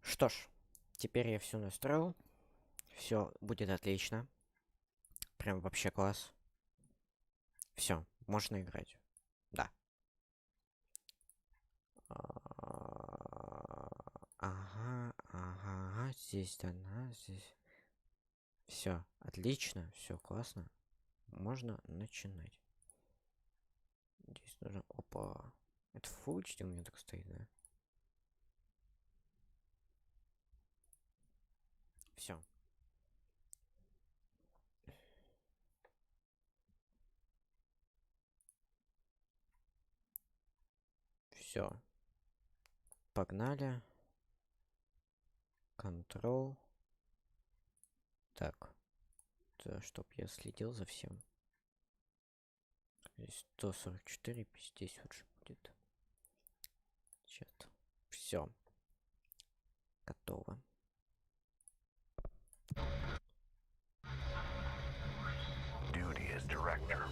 Что ж, теперь я все настроил. Все будет отлично. Прям вообще класс. Все, можно играть. Да. Ага, здесь Донат, здесь. Все, отлично, все классно. Можно начинать. Здесь нужно. Опа. Это Full HD у меня так стоит, да? Все. Все. Погнали. Control. Так. Да, чтоб я следил за всем. Здесь 144, здесь уже будет. Чат. Все. Готово. Duty as director.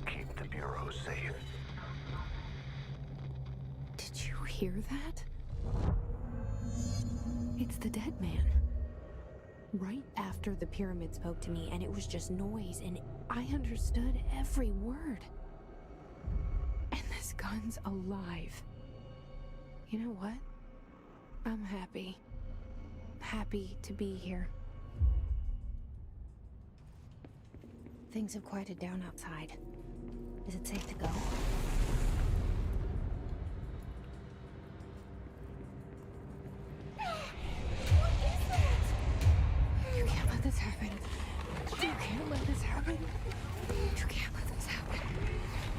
Keep the bureau safe. Did you hear that? It's the dead man. Right after the pyramid spoke to me, and it was just noise, and I understood every word. And this gun's alive. You know what? I'm happy. Happy to be here. Things have quieted down outside. Is it safe to go? This happen. You can't let this happen. You can't let this happen.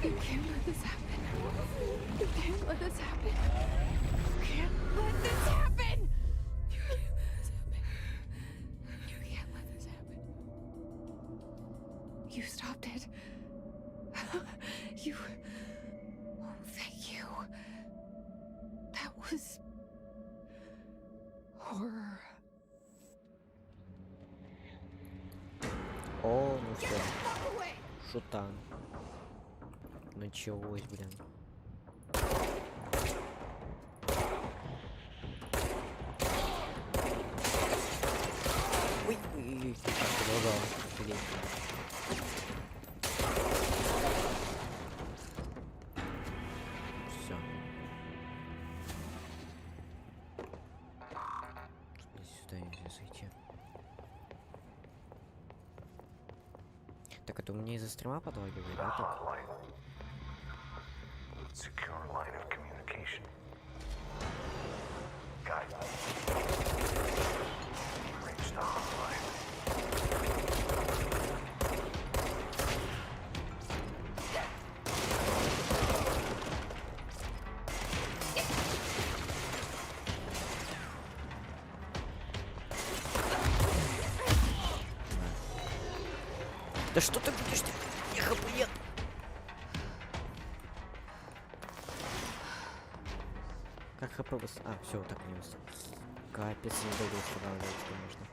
You can't let this happen. You can't let this happen. You can't let this happen. You can't let this happen. You stopped it. You. Oh, thank you. That was horror. О, ну все. Шута. Началось, блин. Ой, продолжал. Все. Сюда нельзя зайти. Так это у меня из-за стрима подлагивает, да? Так? guide. Reach the hotline. Да что ты будешь? Я хапует. Как хп быстро? А, все, вот так не быстро. Капец, не долго останавливается, конечно.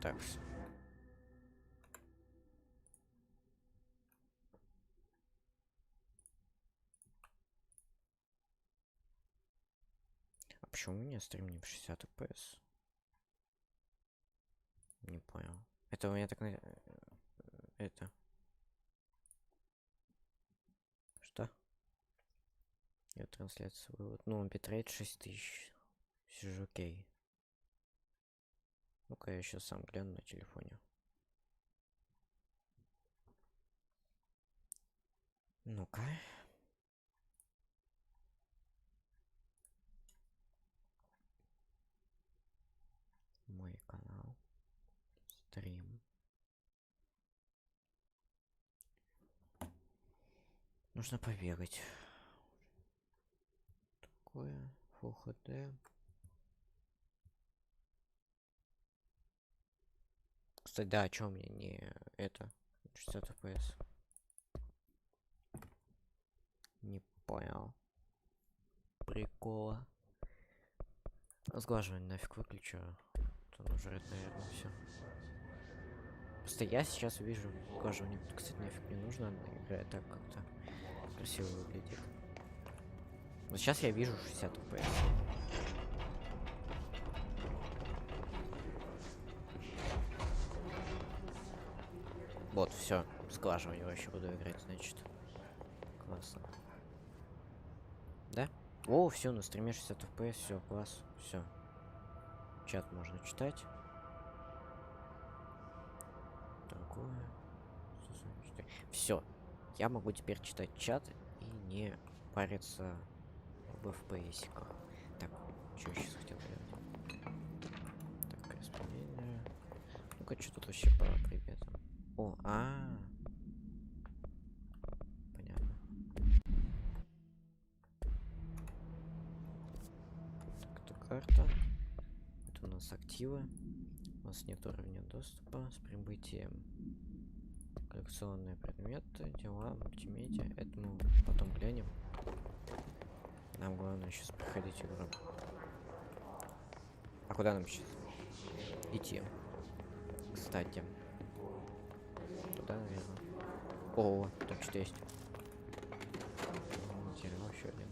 Так. А почему у меня стрим не в 60 FPS? Не понял. Это у меня так на... Это. Что? Я трансляцию вывод. Ну, битрейт 6000. Все же окей. Ну-ка, я сейчас сам гляну на телефоне. Ну-ка. Мой канал. Стрим. Нужно побегать. Такое. Full HD. Кстати, да, о чем мне не это 60 FPS. Не понял. Прикола. Сглаживание нафиг выключу. Он жрет, наверное, все. Просто я сейчас вижу сглаживание. Кстати, нафиг не нужно. Она играет так как-то красиво выглядит. Вот сейчас я вижу 60 FPS. Вот, все. Сглаживание вообще буду играть, значит. Классно. Да? О, все, на стриме 60 FPS, все, класс, все. Чат можно читать. Такое. Все. Я могу теперь читать чат и не париться в FPS-иках. Так, что я сейчас хотел делать? Так, исполнение. Ну-ка, что тут вообще по приветам? О, понятно. Так, это карта. Это у нас активы. У нас нет уровня доступа с прибытием. Коллекционные предметы, дела, мультимедиа. Это мы потом глянем. Нам главное сейчас проходить игру. А куда нам сейчас идти? Кстати. Туда, наверное. О, там что-то есть. Материал еще один.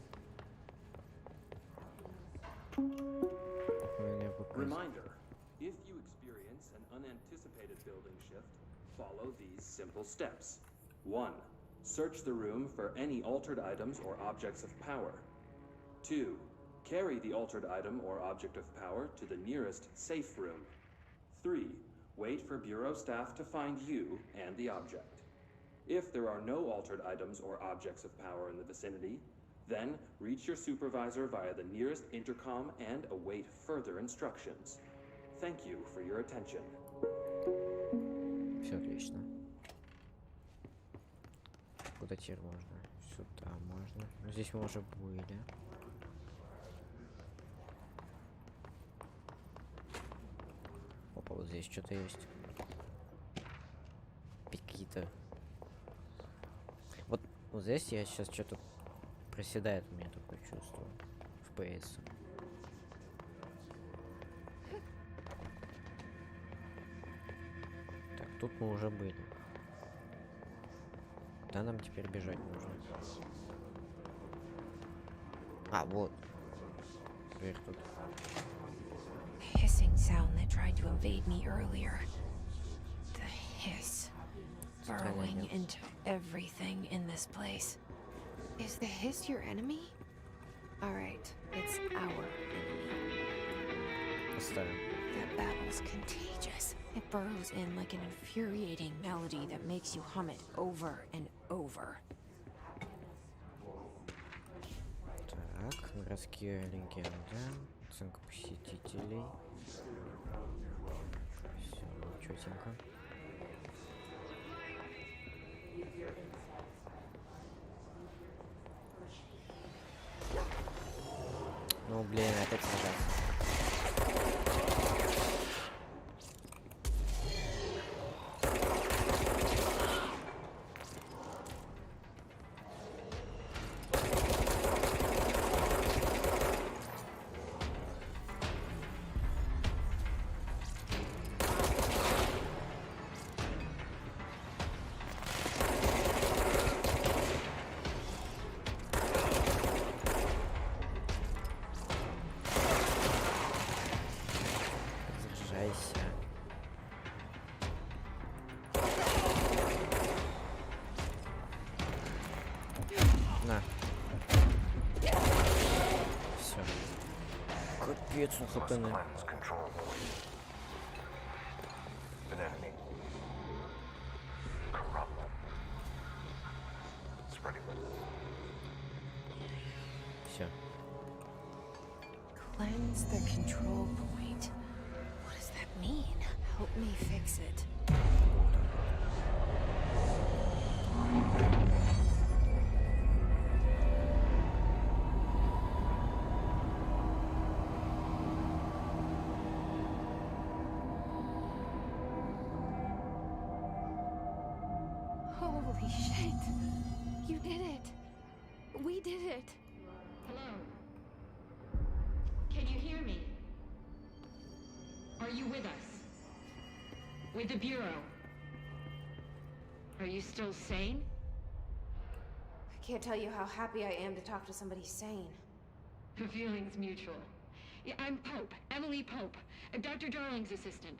Reminder, if you experience an unanticipated building shift, follow these simple steps. 1. Search the room for any altered items or objects of power. 2. Carry the altered item or object of power to the nearest safe room. 3. Wait for Bureau staff to find you and the object. If there are no altered items or objects of power in the vicinity, then reach your supervisor via the nearest intercom and await further instructions. Thank you for your attention. Все отлично. Куда теперь можно? Сюда можно. Но здесь мы уже были. Опа, вот здесь что-то есть. какие-то... Вот здесь я сейчас что-то проседает, у меня такое чувство. FPS. Так, тут мы уже были. Да, нам теперь бежать нужно. А, вот. Дверь тут. Hissing sound that tried to invade me earlier. The hiss. Burrowing into everything in this place. Is the hiss your enemy? Alright, it's our enemy. Поставим. That babble's contagious. It burrows in like an infuriating melody that makes you hum it over and over. Так, городские легенды. Оценка посетителей. Все, чётенько. Ну, блин, опять сражаться. На. Все. Капец, ну хп на. Cleanse control point. An enemy. Corrupt. Spreading witness. Все. Cleanse the control point. What does that mean? Help me fix it. Holy shit! You did it! We did it! Hello? Can you hear me? Are you with us? With the Bureau? Are you still sane? I can't tell you how happy I am to talk to somebody sane. The feeling's mutual. Yeah, I'm Pope, Emily Pope, Dr. Darling's assistant.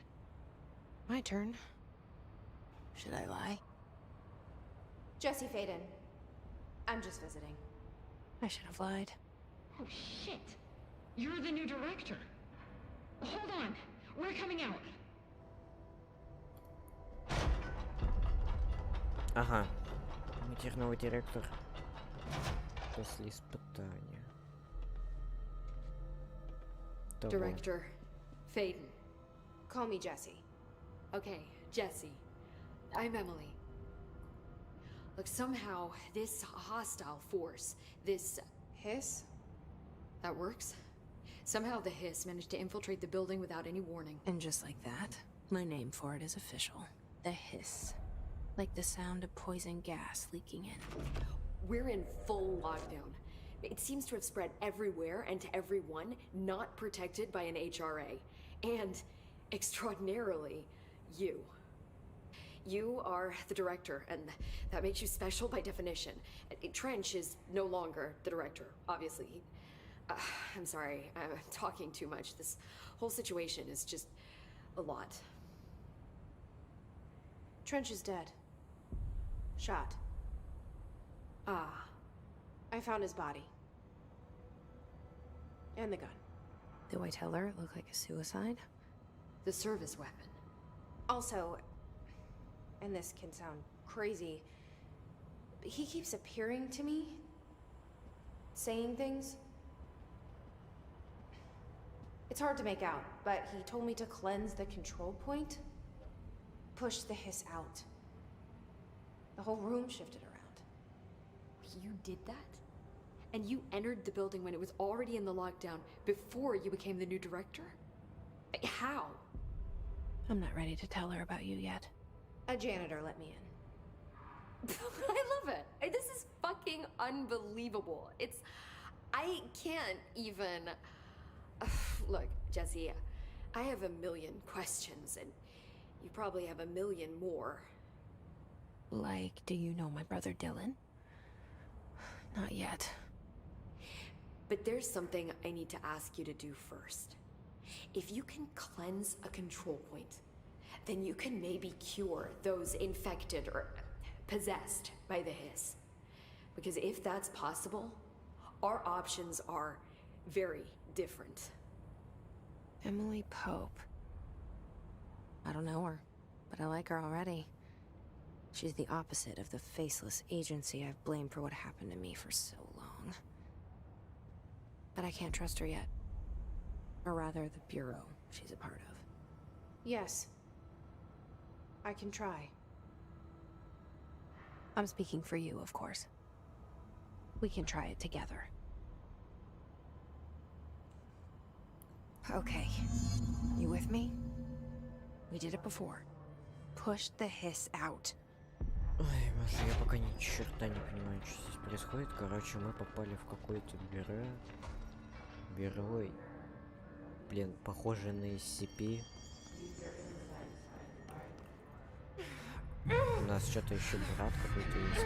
My turn. Should I lie? Jesse Faden. I'm just visiting. I should have lied. Oh shit! You're the new director. Hold on, we're coming out. Ага. Мы теперь новый директор. После испытания. Того. Director Faden. Call me Jesse. Okay, Jesse. I'm Emily. Look, somehow this hostile force, this Hiss? that works. Somehow the hiss managed to infiltrate the building without any warning. And just like that, my name for it is official. The hiss. Like the sound of poison gas leaking in. We're in full lockdown. It seems to have spread everywhere and to everyone not protected by an HRA. And, extraordinarily, you. You are the director, and that makes you special by definition. Trench is no longer the director, obviously. I'm sorry, I'm talking too much. This whole situation is just a lot. Trench is dead. Shot. Ah, I found his body. And the gun. Do I tell her it looked like a suicide? the service weapon. Also, and this can sound crazy, but he keeps appearing to me, saying things. It's hard to make out, but he told me to cleanse the control point, push the hiss out. The whole room shifted around. You did that? And you entered the building when it was already in the lockdown before you became the new director? How? I'm not ready to tell her about you yet. A janitor let me in. I love it. This is fucking unbelievable. I can't even. Look, Jesse, I have a million questions, and you probably have a million more. Like, do you know my brother Dylan? Not yet. But there's something I need to ask you to do first. If you can cleanse a control point, then you can maybe cure those infected or possessed by the hiss. Because if that's possible, our options are very different. Emily Pope. I don't know her, but I like her already. She's the opposite of the faceless agency I've blamed for what happened to me for so long. But I can't trust her yet. Or rather, the Bureau she's a part of. Yes. I can try. I'm speaking for you, of course. We can try it together. Okay. You with me? We did it before. Push the hiss out. Ой, Маша, я пока ни черта не понимаю, что здесь происходит. Короче, мы попали в какое-то бюро. Бюро, блин, похоже на SCP. У нас что-то еще брат какой-то есть.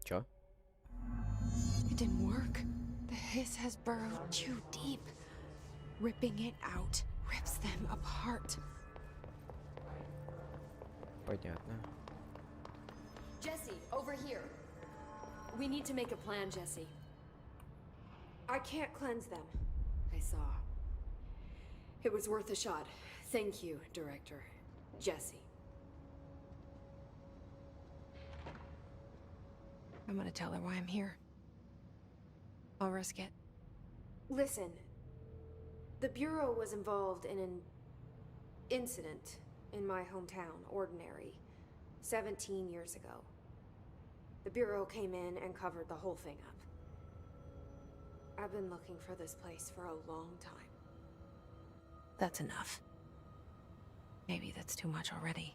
Чё? It didn't work. The hiss has burrowed too deep. Ripping it out rips them apart. Понятно. Jesse, over here. We need to make a plan, Jesse. I can't cleanse them. I saw. It was worth a shot. Thank you, Director. Jesse. I'm gonna tell her why I'm here. I'll risk it. Listen, the Bureau was involved in an incident in my hometown, Ordinary, 17 years ago. The Bureau came in and covered the whole thing up. I've been looking for this place for a long time. That's enough. Maybe that's too much already.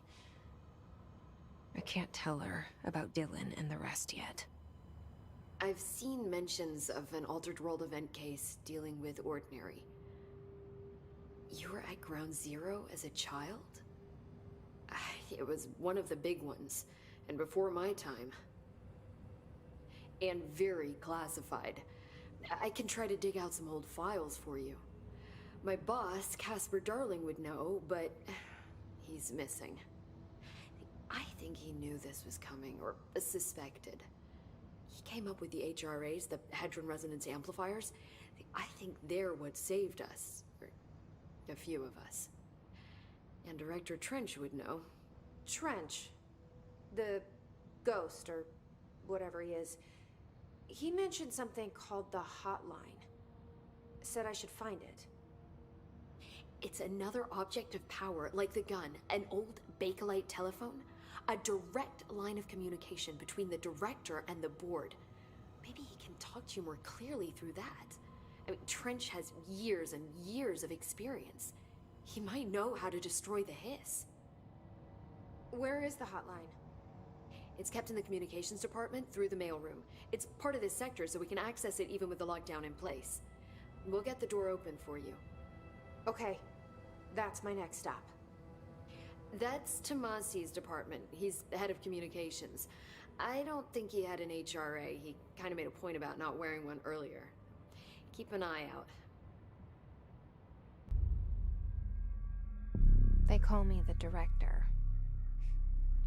I can't tell her about Dylan and the rest yet. I've seen mentions of an Altered World event case dealing with Ordinary. You were at Ground Zero as a child? It was one of the big ones, and before my time. And very classified. I can try to dig out some old files for you. My boss, Casper Darling, would know, but he's missing. I think he knew this was coming, or suspected. He came up with the HRAs, the Hadron Resonance Amplifiers. I think they're what saved us. Or a few of us. And Director Trench would know. Trench, the ghost, or whatever he is, he mentioned something called the Hotline. Said I should find it. It's another object of power, like the gun, an old Bakelite telephone. A direct line of communication between the director and the board. Maybe he can talk to you more clearly through that. I mean, Trench has years and years of experience. He might know how to destroy the hiss. Where is the hotline? It's kept in the communications department through the mailroom. It's part of this sector, so we can access it even with the lockdown in place. We'll get the door open for you. Okay, that's my next stop. That's Tomasi's department. He's the head of communications. I don't think he had an HRA. He kind of made a point about not wearing one earlier. Keep an eye out. They call me the director.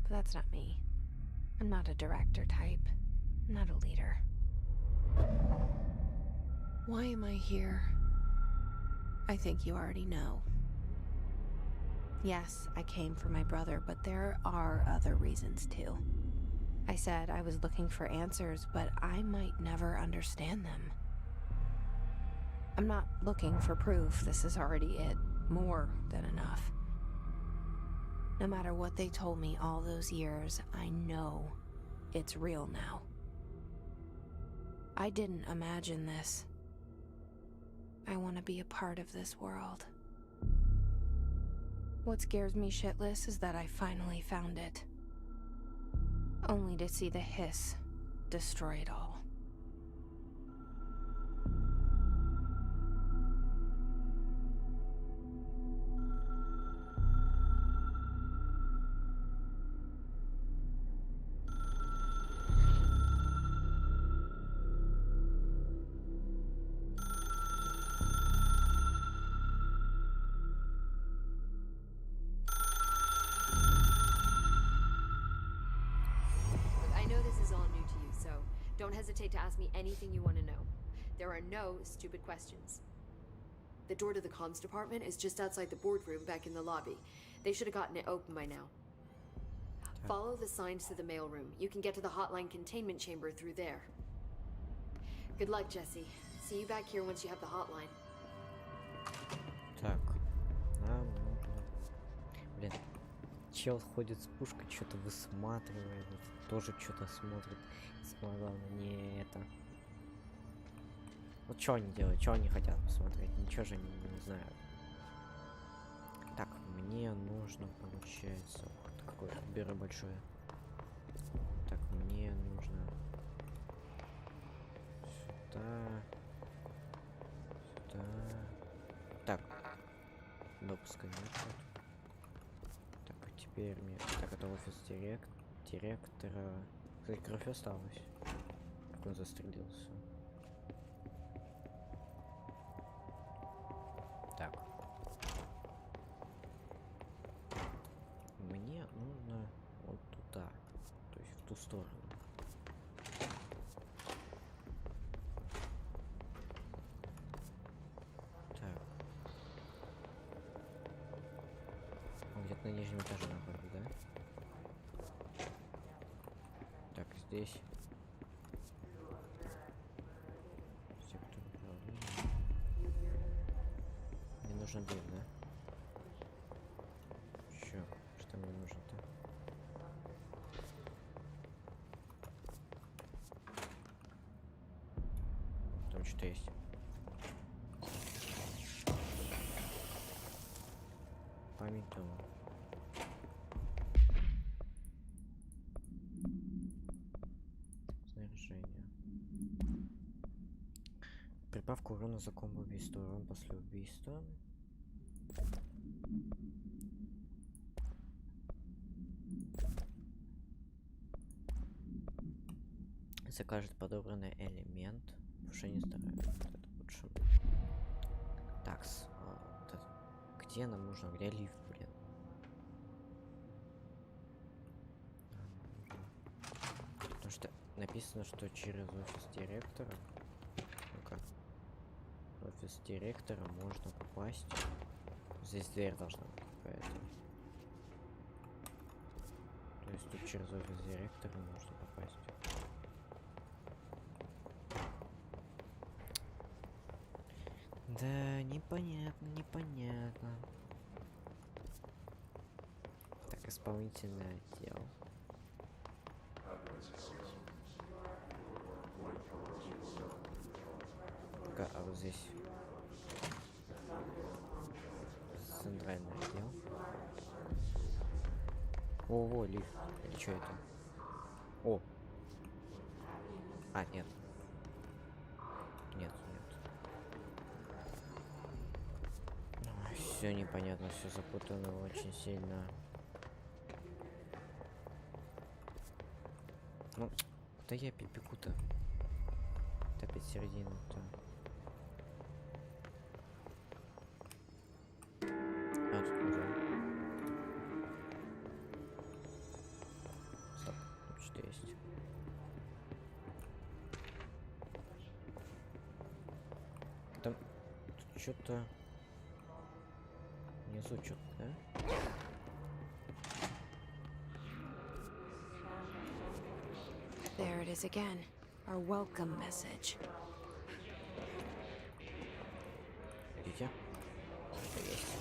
But that's not me. I'm not a director type. I'm not a leader. Why am I here? I think you already know. Yes, I came for my brother, but there are other reasons too. I said I was looking for answers, but I might never understand them. I'm not looking for proof. This is already it. More than enough. No matter what they told me all those years, I know it's real now. I didn't imagine this. I want to be a part of this world. What scares me shitless is that I finally found it. Only to see the hiss destroy it all. Don't hesitate to ask me anything you want to know. There are no stupid questions. The door to the comms department is just outside the boardroom back in the lobby. They should have gotten it open by now. Follow the signs to the mailroom. You can get to the hotline containment chamber through there. Good luck, Jesse. See you back here once you have the hotline. Так, нам нужно... Блин, чел ходит с пушкой, что-то высматривает, тоже что-то смотрит. Самое главное, не это. Вот что они делают, что они хотят посмотреть, ничего же не знают. Так, мне нужно, получается, вот какое бюро большое. Так, мне нужно сюда, сюда. Так, допуска нет. Так, а теперь мне... Так, это офис директора. Кстати, кровь осталась. Как он застрелился. Так. Мне нужно вот туда. То есть в ту сторону. Так. Он где-то на нижнем этаже находится, да? Так, здесь. Сектор управления. Мне нужен дым, да? Чё? Что мне нужно-то? Там что-то есть. Память дома. Прибавка урона за комбо-убийство. Урон после убийства. Закажет подобранный элемент. Повышение здоровья. Вот это лучше. Такс. Вот это. Где нам нужно? Где лифт, блин? Потому что написано, что через офис директора. Ну-ка. В офис директора можно попасть. Здесь дверь должна быть какая-то. То есть тут через офис директора можно попасть. Да, непонятно, непонятно. Так, исполнительный отдел. А вот здесь центральный отдел. О, лифт. Или что это? О! А, нет. Нет. Все непонятно, все запутано очень сильно. Ну, да я пипику-то. Это опять середина-то. А, тут уже. Стоп, тут что есть? Там тут что-то внизу что-то, да? There it is again. Our welcome message. Видите? Это есть.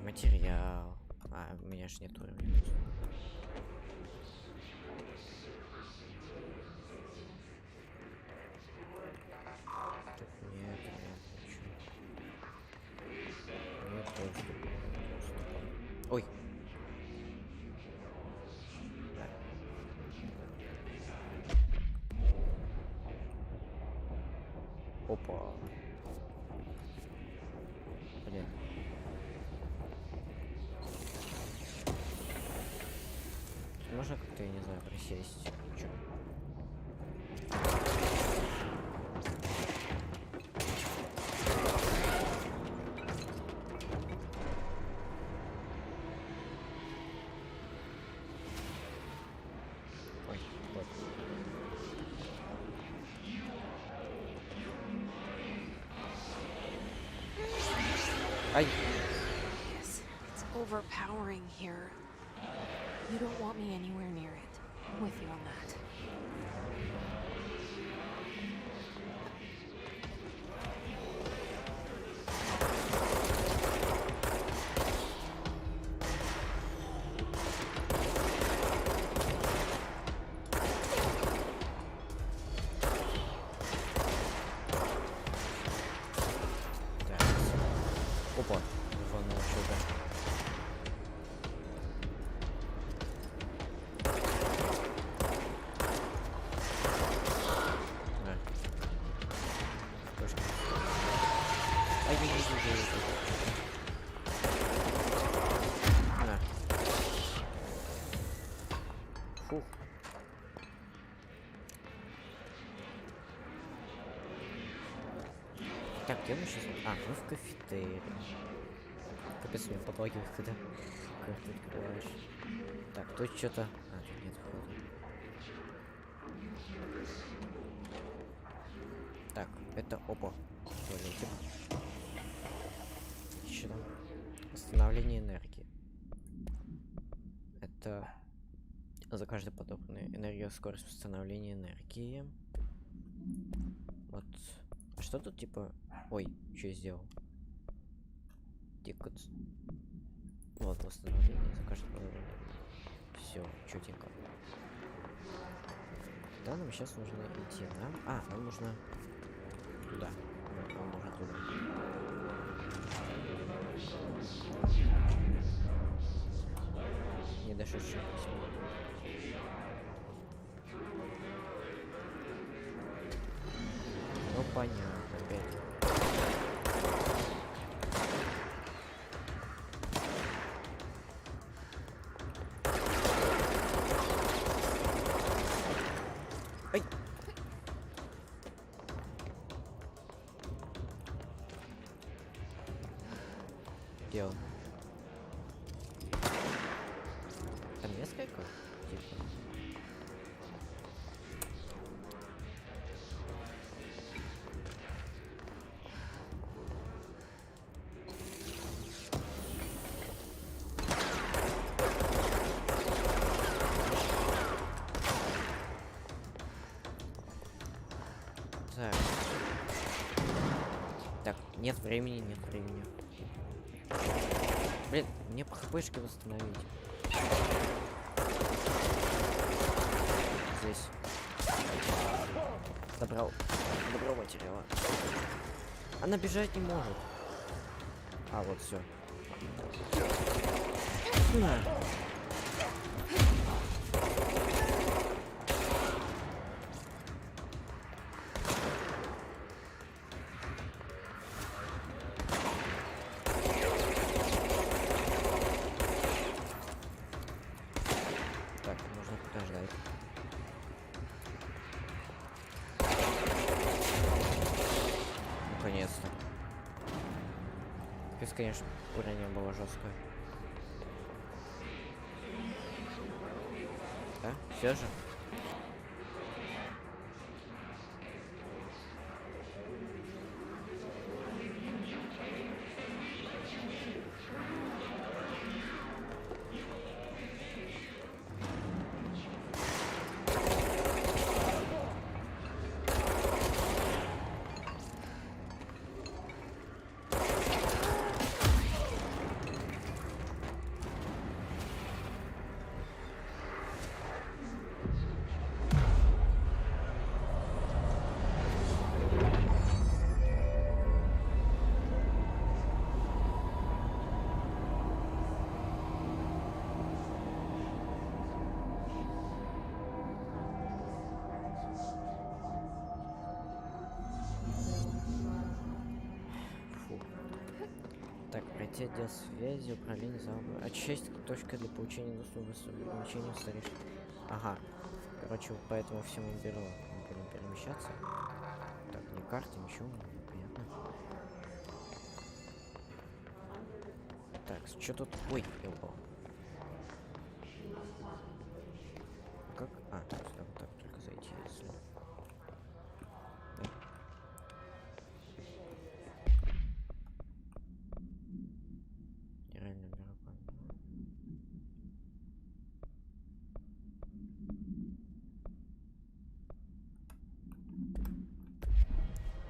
Материал. А, у меня ж нет уровня. Тут нет, ничего. Нет доступа. Ой. Опа. Блин. Можно как-то, я не знаю, присесть? Чё? Ой, вот. Ай! Yes, it's overpowering here. You don't want me anywhere near it. I'm with you on that. Так. Опа, рванул что-то. Да. Тоже. Ай, я не вижу. На. Фух. Так, где мы сейчас? А, мы в кафетерии. Капец, меня подлагивает, когда карты открываешь. Так, тут что-то... А, тут нет входа. Так, это... Опа. Туалетик. Что там? Восстановление энергии. Это... За каждый подобный энергия, скорость восстановления энергии. Вот. А что тут типа... Ой, что я сделал? Тикот. Вот, восстановление за каждый подобный. Все, чутенько. Да, нам сейчас нужно идти, да? А, нам нужно туда. Нам нужно туда. Не дошедший письмо. Ну понятно, опять. Ай! Где он? Там несколько? Типа. Так. Так, нет времени, нет времени. Блин, мне по хпшке восстановить. Здесь. Добрал материала. Она бежать не может. А, вот все. На. Так, нужно подождать. Наконец-то. Капец, конечно, уровень было жесткое. Да? Все же? Так, пройти отдел связи, управление залом. Отчесть точка для получения доступа к увеличению старейшин. Ага. Короче, вот по этому всему бюро мы будем перемещаться. Так, ни карты, ничего, понятно. Так, что тут? Ой, я упал. Как? А, сюда вот так только зайти, если... Да. Реально бюро.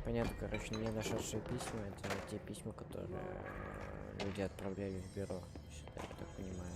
Понятно, короче, не нашедшие письма, это те письма, которые люди отправляли в бюро. Сюда, я так понимаю.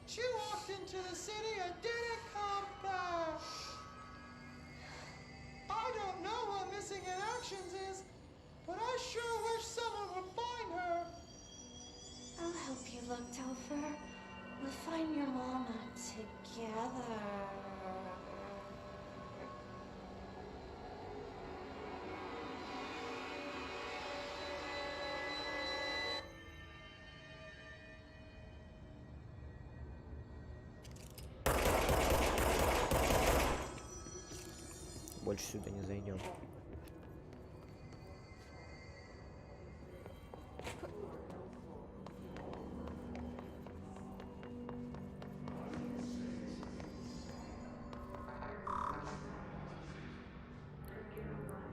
She walked into the city and didn't come back. I don't know what missing in actions is, but I sure wish someone would find her. I'll help you look, Topher. We'll find your mama together. Больше сюда не зайдем.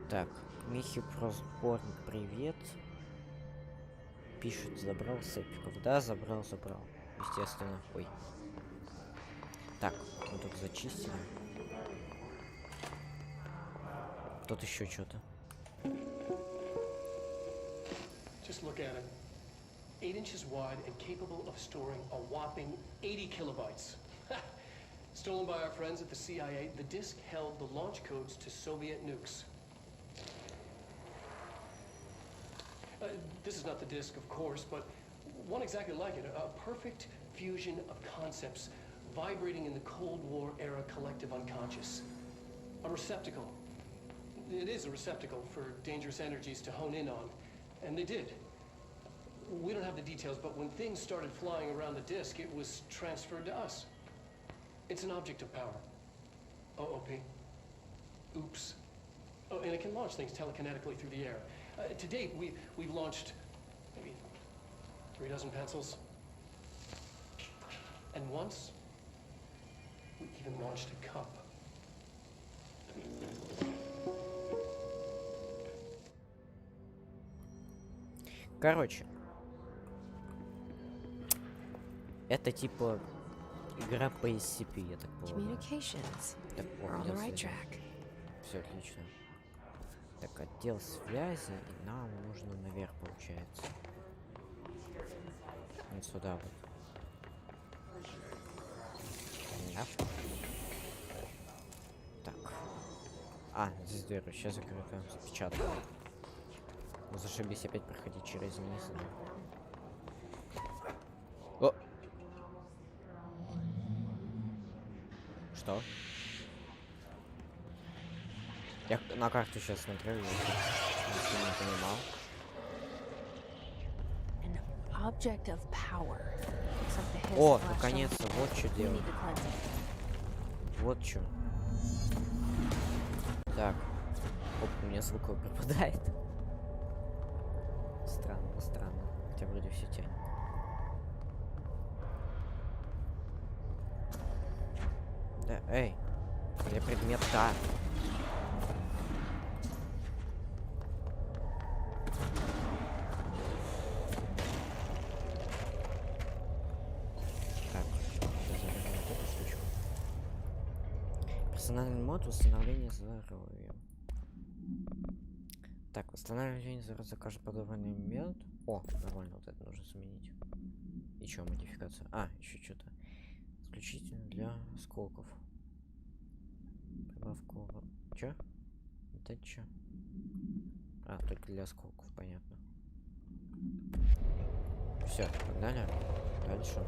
Так, Михи про сборник, привет. Пишет, забрал сепиков. Да, забрал. Естественно. Ой. Так, мы тут зачистили. Тут еще что-то. Just look at it. 8 inches wide and capable of storing a whopping 80 kilobytes. Stolen by our friends at the CIA, the disk held the launch codes to Soviet nukes. This is not the disk, of course, but one exactly like it. A perfect fusion of concepts vibrating in the Cold War era collective unconscious. A receptacle. It is a receptacle for dangerous energies to hone in on, and they did. We don't have the details, but when things started flying around the disk, it was transferred to us. It's an object of power. OOP. Oops. Oh, and it can launch things telekinetically through the air. To date, we've launched maybe 3 dozen pencils. And once, we even launched a cup. Короче, это типа игра по SCP, я так полагаю. Так, все отлично. Так, отдел связи, и нам нужно наверх, получается. Вот сюда вот. Да. Так. А, здесь дверь, сейчас закрыта, запечатана. Ну, зашибись опять проходить через низ. О! Что? Я на карту сейчас смотрю, я не понимал. О, наконец-то, вот что делать. Вот что. Так. Оп, у меня звук пропадает. Странно, странно. Хотя вроде все тянет. Да, эй! Где предмет-то? Персональный мод восстановления здоровья. Так, восстанавливание здоровья за каждый подобранный момент. О, нормально, вот это нужно заменить. И чё, модификация? А, еще что-то. Исключительно для осколков. Прибавку. Чё? Это чё? А, только для осколков, понятно. Все, погнали. Дальше.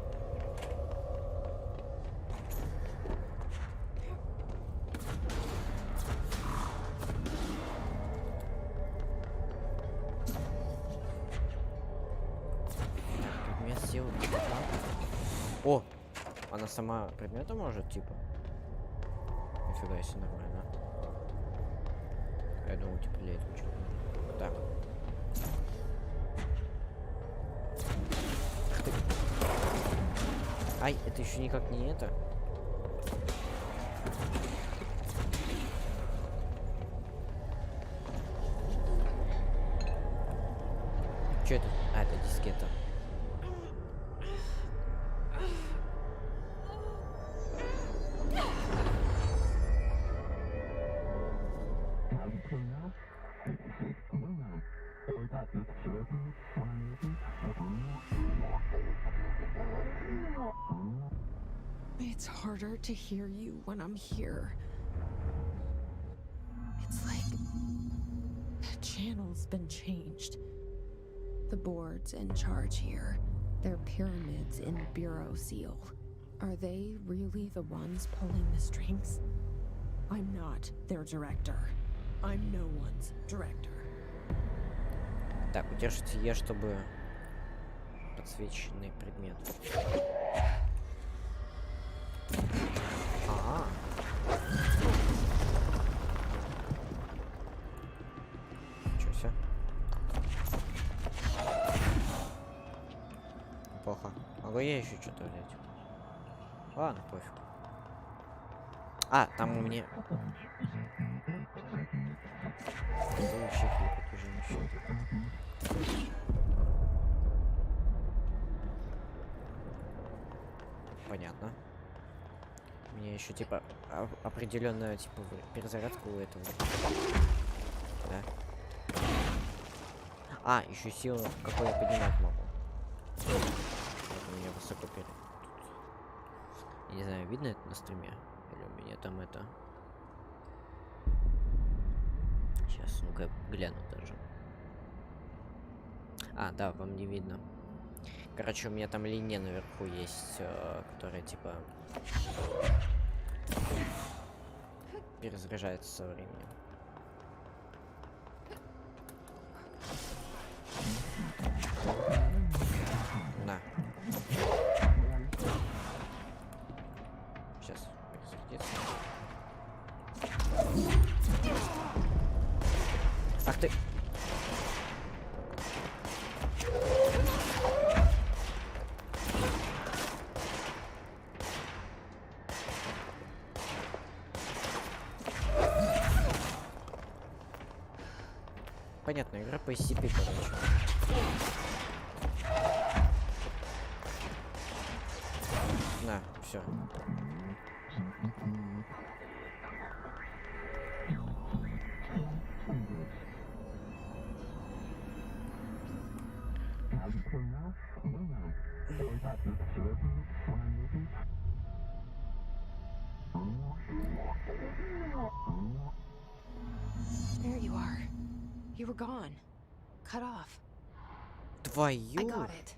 О! Она сама предмета может, типа? Нифига себе, нормально. Я думал, типа, для этого что-то. Так. Ах ты. Ай, это еще никак не это. Что это? А, это дискета. It's harder to hear you when I'm here. It's like the channel's been changed. The board's in charge here. Their pyramids in Bureau seal. Are they really the ones pulling the strings? I'm not their director. I'm no one's director. Так, удержите Е, чтобы подсвеченный предмет. Ага. Чё все? Плохо. Могу я еще что-то взять? Ладно, пофиг. А, там у меня... Понятно. У меня еще типа определенная типа перезарядка у этого. Да. А, еще силу, какой я поднимать могу. Вот у меня высоко перед. Я не знаю, видно это на стриме? Или у меня там это. Сейчас, ну-ка, гляну даже. А, да, вам не видно. Короче, у меня там линия наверху есть, которая типа перезаряжается со временем. На. Сейчас перезарядится. Ах ты! Понятно, игра по SCP, короче. На, все. There you are. You were gone. Cut off. I Твою! got it.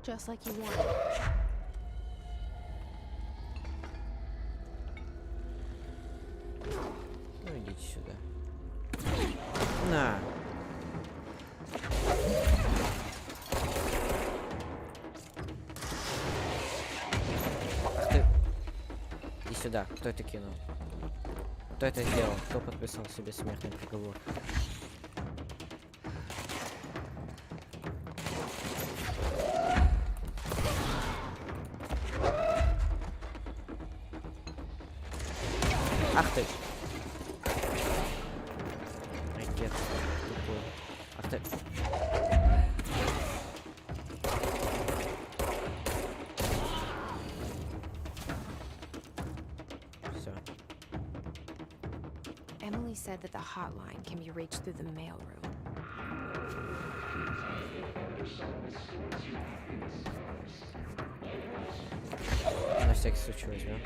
Just like you wanted. Ну идите сюда. На! Ах ты! Иди сюда. Кто это кинул? Кто это сделал? Кто подписал себе смертный приговор? пакет тупой. Ах ты. Все. Emily said that the hotline can be reached through the mailroom. На всякий случай возьмем.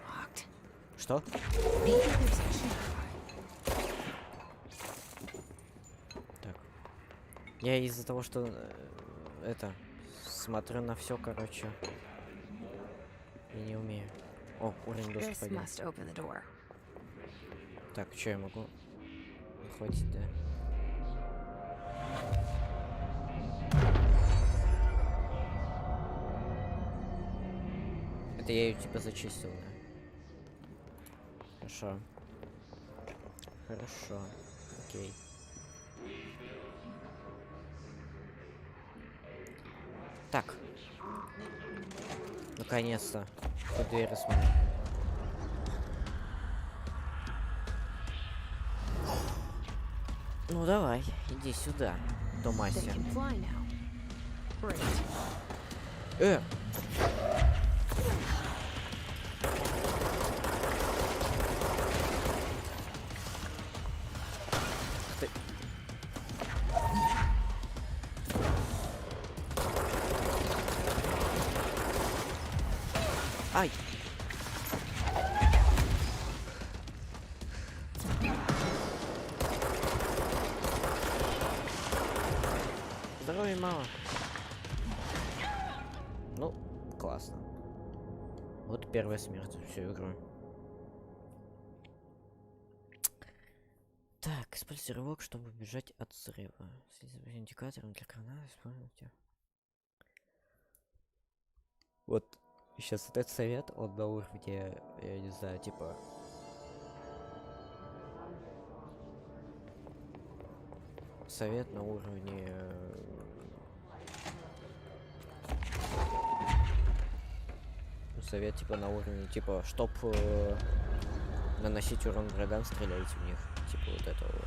Locked. Что? Maybe there's a key. Так. Я из-за того, что это смотрю на все, короче, и не умею. О, уровень This доступа один. must open the door. Так, что я могу? Хватит, да? Это я ее типа зачистил, да? Хорошо. Хорошо. Окей. Так. Наконец-то. Тут дверь смотрю. Ну давай, иди сюда, They Томаси. can fly now. Great. Э! Ты... Ай! Здоровья мало. Ну, классно. Вот первая смерть за всю игру. Так, используйте рывок, чтобы убежать от взрыва. Следите за индикатором для канала, используйте. Вот сейчас вот этот совет, он на уровне, я не знаю, типа... Совет на уровне... Совет типа на уровне, типа, чтоб наносить урон врагам, стреляйте в них. Типа вот это вот.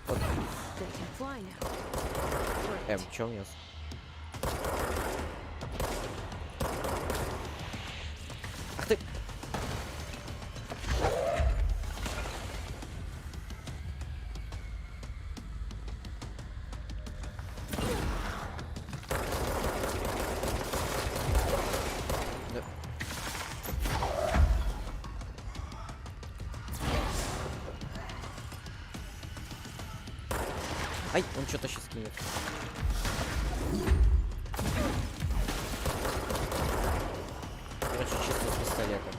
Вот. They can fly now. Great. Чё у меня? Ах ты! Да. Ай, он что-то сейчас кинет. Короче, чисто с пистолета.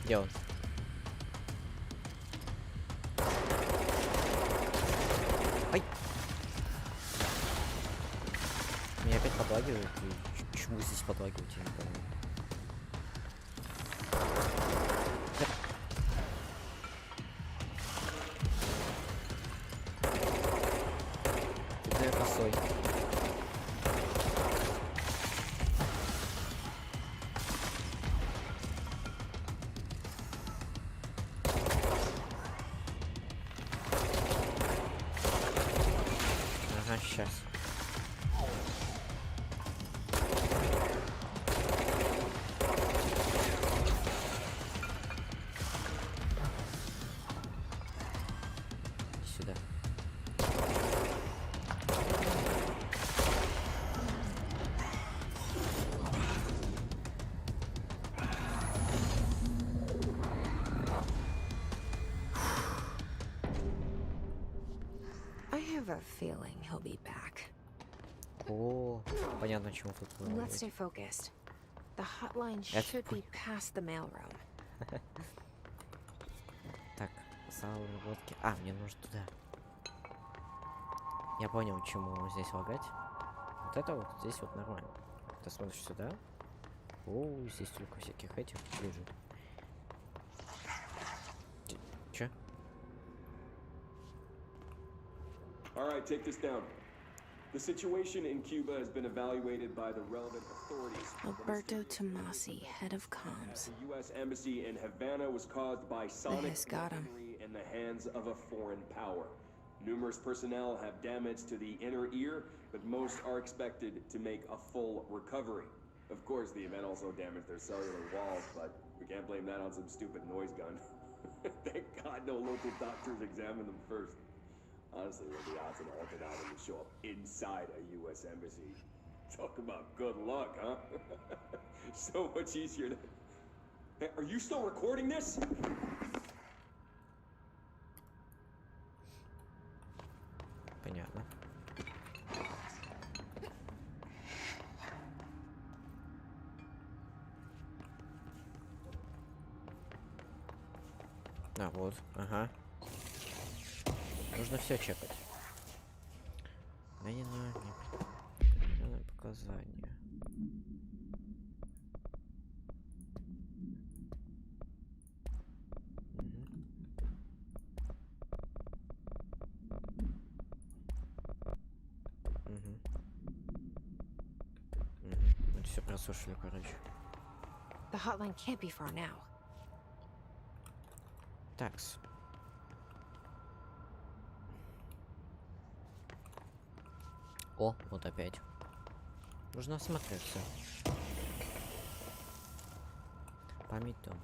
Где он? Ай! Меня опять подлагивает. И чему здесь подлагивать, я не понимаю. Ты косой. Ага, сейчас. Сюда. I have a feeling he'll be back. О, понятно, чему тут Let's stay focused. The hotline That's should be past the mailroom. Так, зал работки. А, мне нужно туда. Я понял, чему здесь лагать. Вот это вот здесь вот нормально. Ты смотришь сюда. О, здесь только всяких этих лежит. Чё? All right, take this down. The situation in Cuba has been evaluated by the relevant authorities. Alberto Tomasi, head of comms. The U.S. Embassy in Havana was caused by sonic has got him. weaponry in the hands of a foreign power. Numerous personnel have damage to the inner ear, but most are expected to make a full recovery. Of course, the event also damaged their cellular walls, but we can't blame that on some stupid noise gun. Thank God no local doctors examined them first. Honestly, what are the odds an altered item would show up inside a U.S. embassy? Talk about good luck, huh? So much easier to... Hey, are you still recording this? Понятно. А, вот, ага. Нужно все чекать. Показания. Мы все прослушали, короче. The hotline can't be far now. Такс. О, вот опять. Нужно осмотреться. Память дома.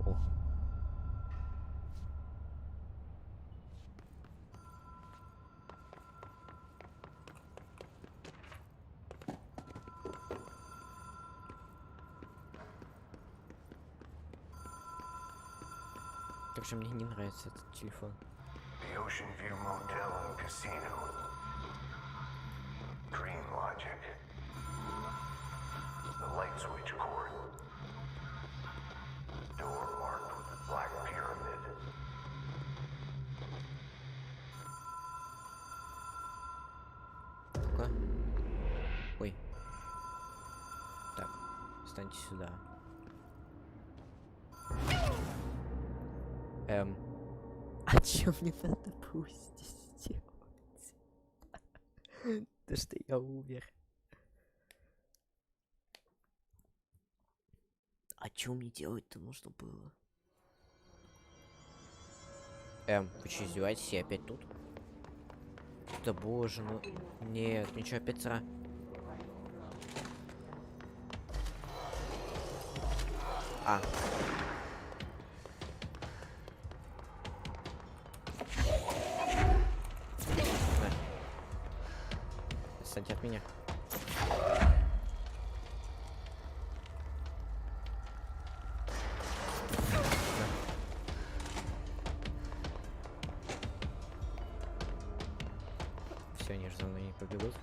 О. Также мне не нравится этот телефон. The Ocean View Motel and Casino. Dream logic. The light switch cord. Door marked with the black pyramid. Ну-ка. Ой. Так, встаньте сюда. А чё мне надо было здесь делать? Да что я умер. А чё мне делать-то нужно было? Вы чё, издеваетесь? Я опять тут? Да боже, ну... Нет, ничего, опять сра... А. Отстаньте от меня. Все, они же за мной не побегут.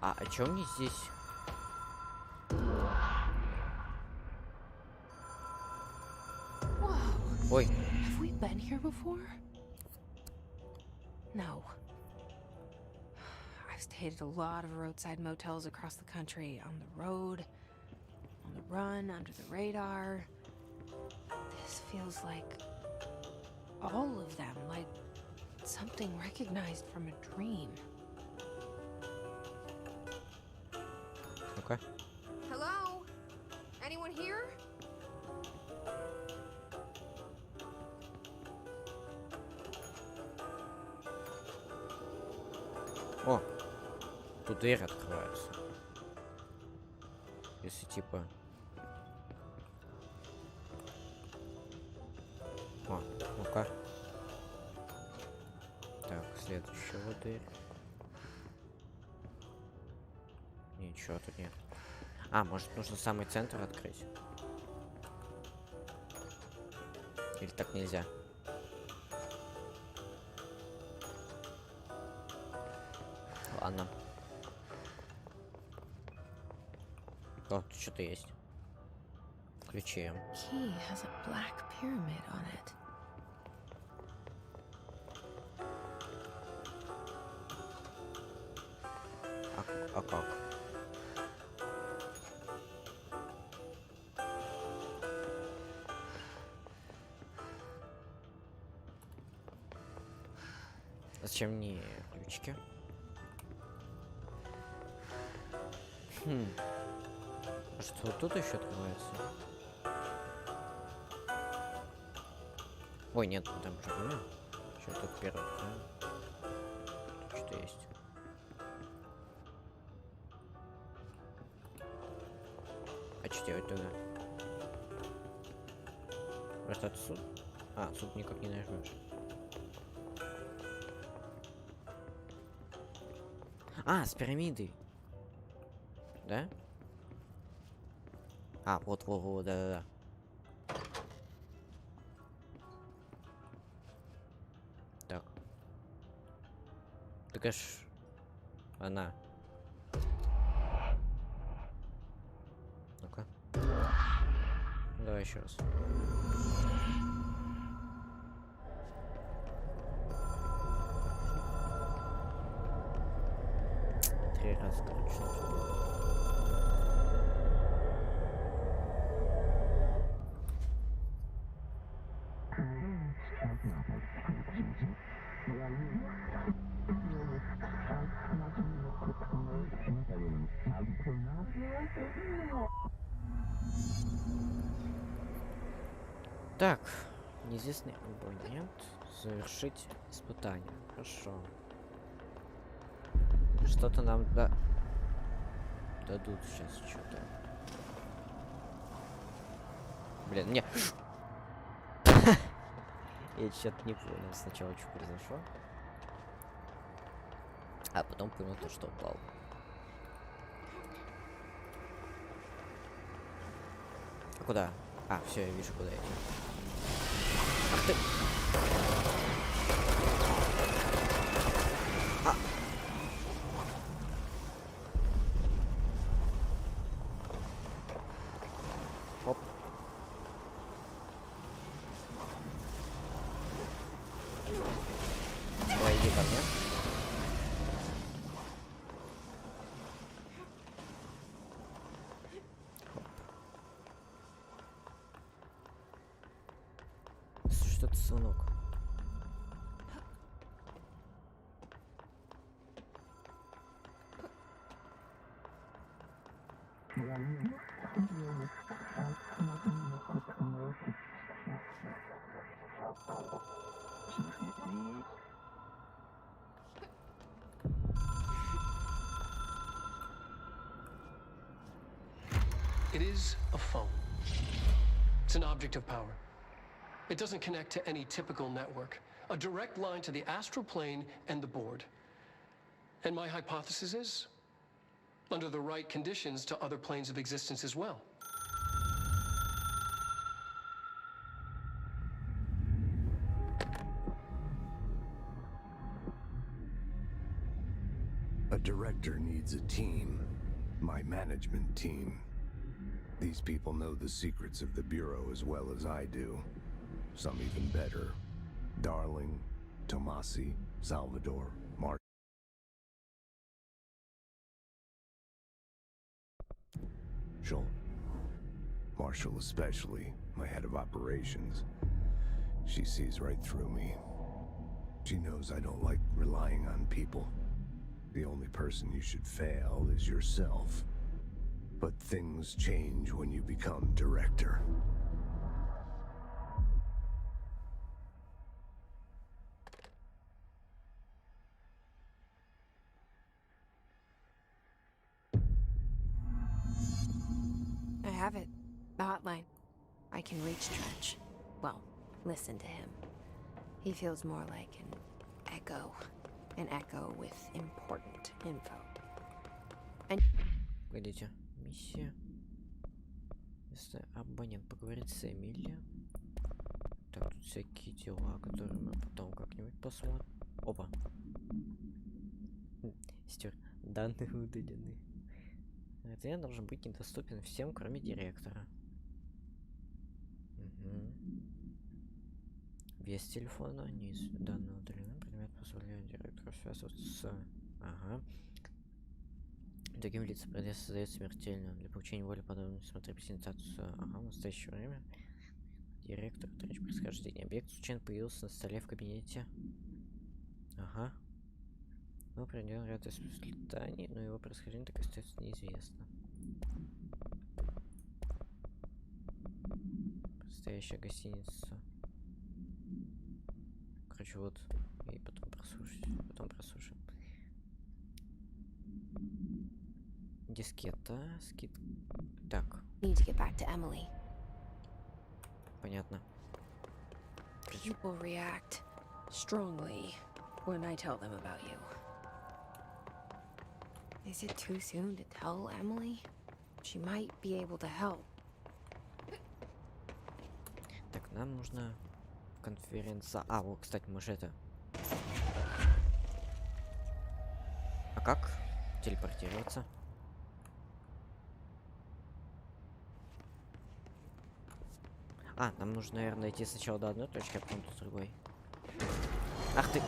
А чё мне здесь? Whoa. Ой. Have we been here before? No. I've stayed at a lot of roadside motels across the country, on the road, on the run, under the radar. This feels like all of them, like something recognized from a dream. Ну-ка. Hello? Anyone here? О, тут дверь открывается. Если типа... О, ну-ка. Так, следующая вот дверь. Ничего тут нет. А, может нужно самый центр открыть? Или так нельзя? Ладно. О, тут что-то есть. Включаем. Key has a black pyramid on it. А как? Зачем мне ключики? Может, вот тут еще открывается? Ой, нет, там другое. Что тут первое откроем? Тут что-то есть. А что делать тогда? Просто отсюда? А, отсюда никак не нажмешь. А, с пирамидой. Да? А, вот, да-да-да. Так. Так аж... Она. Ну-ка. Давай еще раз. 3 раза, короче. Так, неизвестный абонент. Завершить испытание. Хорошо. Что-то нам дадут сейчас что-то. Блин, мне... Я что-то не понял сначала, что произошло. А потом понял то, что упал. А куда? А, все, я вижу, куда идти. Ах ты! А! Оп. Давай, иди ко мне. Что-то звонок. It is a phone. It's an object of power. It doesn't connect to any typical network. A direct line to the astral plane and the board. And my hypothesis is, under the right conditions, to other planes of existence as well. A director needs a team. My management team. These people know the secrets of the Bureau as well as I do. Some even better. Darling, Tomasi, Salvador, Marshall. Marshall especially, my head of operations. She sees right through me. She knows I don't like relying on people. The only person you should fail is yourself. But things change when you become director. I have it. The hotline. I can reach Trench. Well, listen to him. He feels more like an echo. An echo with important info. And... Погодите. Миссия. Если абонент поговорит с Эмили. Так, тут всякие дела, которые мы потом как-нибудь посмотрим. Опа. Стер. Данные удалены. Это я должен быть недоступен всем, кроме директора. Угу. Вес телефона, низ. Данные удалены. Предмет позволяет директору связываться с... Ага. Другим лицам придется создать смертельно. Для получения воли подобного смотри презентацию. Ага, в настоящее время. Директор, трэч происхождения. Объект случайно появился на столе в кабинете. Ага. Мы пройдем ряд испытаний, но его происхождение так и остается неизвестно. Предстоящая гостиница. Короче, вот. И потом прослушаем. Дискета, скид. Так. Need to get back to Emily. Понятно. People react strongly when I tell them about you. Is it too soon to tell Emily? She might be able to help. Так, нам нужно конференция. А, вот, кстати, мы же это. А как телепортироваться? А, нам нужно, наверное, идти сначала до одной точки, а потом до другой. Ах ты!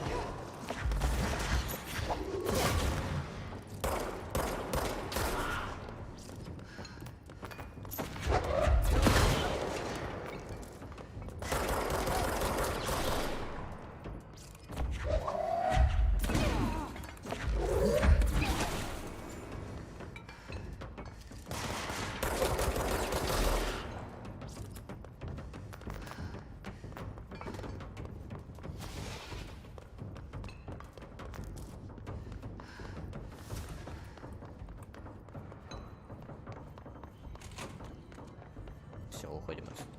Все, уходим отсюда.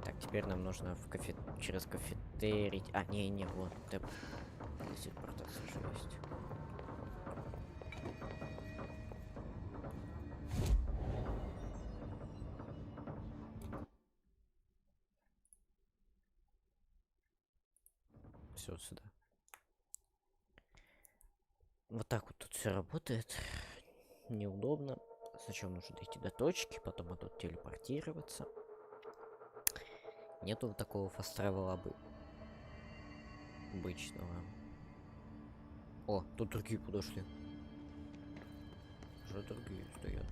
Так, теперь нам нужно в через кафетерий. А, не, вот. Телепортация уже есть. Все сюда. Вот так вот тут все работает. Неудобно. Сначала нужно дойти до точки, потом оттуда телепортироваться. Нету вот такого фаст-тревела обычного. О, тут другие подошли. Уже другие стоят.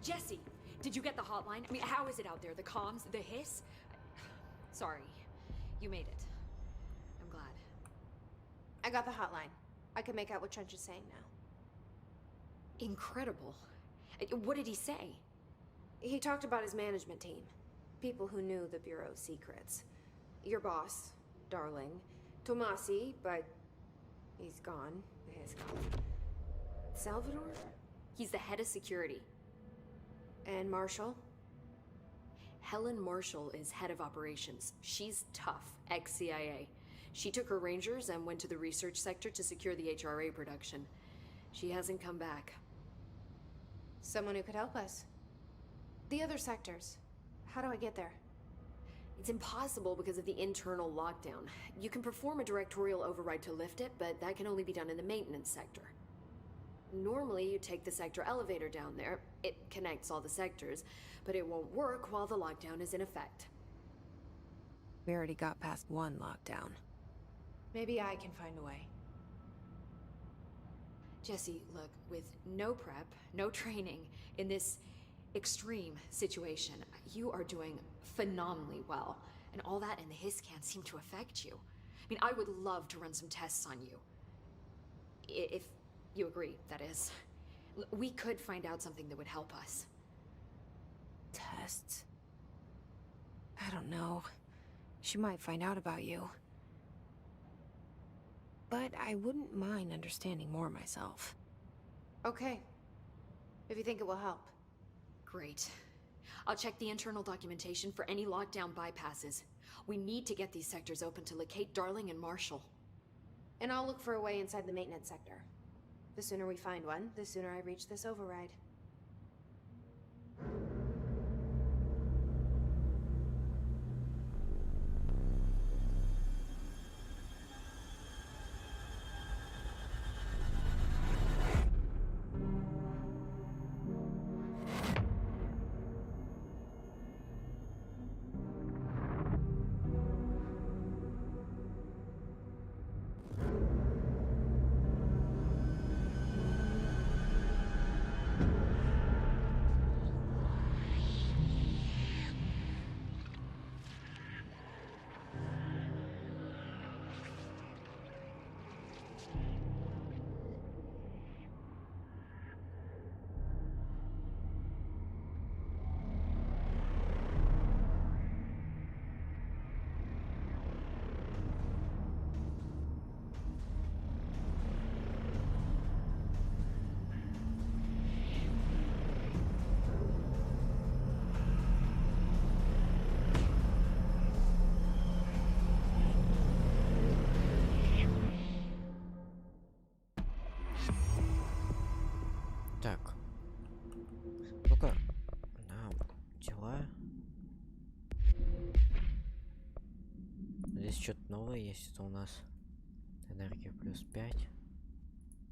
Jesse, did you get the hotline? I mean, how is it out there? The comms, the hiss? Sorry, you made it. I'm glad. I got the hotline. I can make out what Trench is saying now. Incredible. What did he say? He talked about his management team. People who knew the Bureau's secrets. Your boss, Darling. Tomasi, but he's gone. He's gone. Salvador? He's the head of security. And Marshall? Helen Marshall is head of operations. She's tough, ex-CIA. She took her Rangers and went to the research sector to secure the HRA production. She hasn't come back. Someone who could help us. The other sectors. How do I get there? It's impossible because of the internal lockdown. You can perform a directorial override to lift it, but that can only be done in the maintenance sector. Normally, you take the sector elevator down there. It connects all the sectors, but it won't work while the lockdown is in effect. We already got past one lockdown. Maybe I can find a way. Jesse, look, with no prep, no training, in this extreme situation, you are doing phenomenally well. And all that and the hiss can't seem to affect you. I mean, I would love to run some tests on you. If you agree, that is. We could find out something that would help us. Tests? I don't know. She might find out about you. But I wouldn't mind understanding more myself. Okay. If you think it will help. Great. I'll check the internal documentation for any lockdown bypasses. We need to get these sectors open to locate Darling and Marshall. And I'll look for a way inside the maintenance sector. The sooner we find one, the sooner I reach this override. здесь что-то новое есть. Это у нас энергия плюс 5.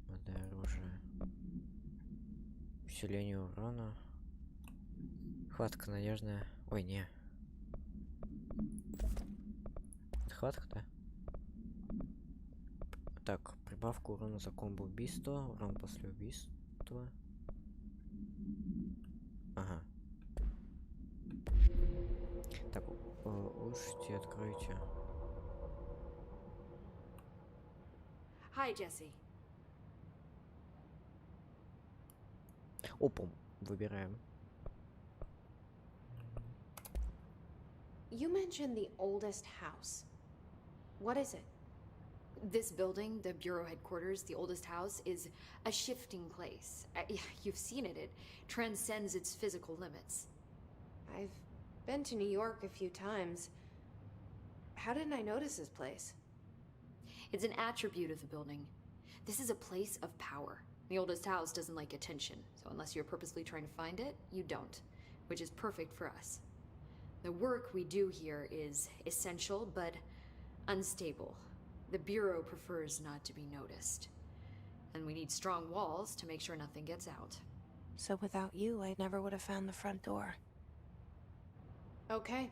Вода, оружие. Усиление урона. Хватка надежная. Ой, не. Хватка, да? Так, прибавка урона за комбо убийства. Урон после убийства. Ага. Так, улучшите, откройте. Hi, Jesse. Опом. Выбираем. You mentioned the oldest house. What is it? This building, the Bureau headquarters, the oldest house, is a shifting place. You've seen it. It transcends its physical limits. I've been to New York a few times. How didn't I notice this place? It's an attribute of the building. This is a place of power. The oldest house doesn't like attention, so unless you're purposely trying to find it, you don't, which is perfect for us. The work we do here is essential, but unstable. The Bureau prefers not to be noticed. And we need strong walls to make sure nothing gets out. So without you, I never would have found the front door. Okay.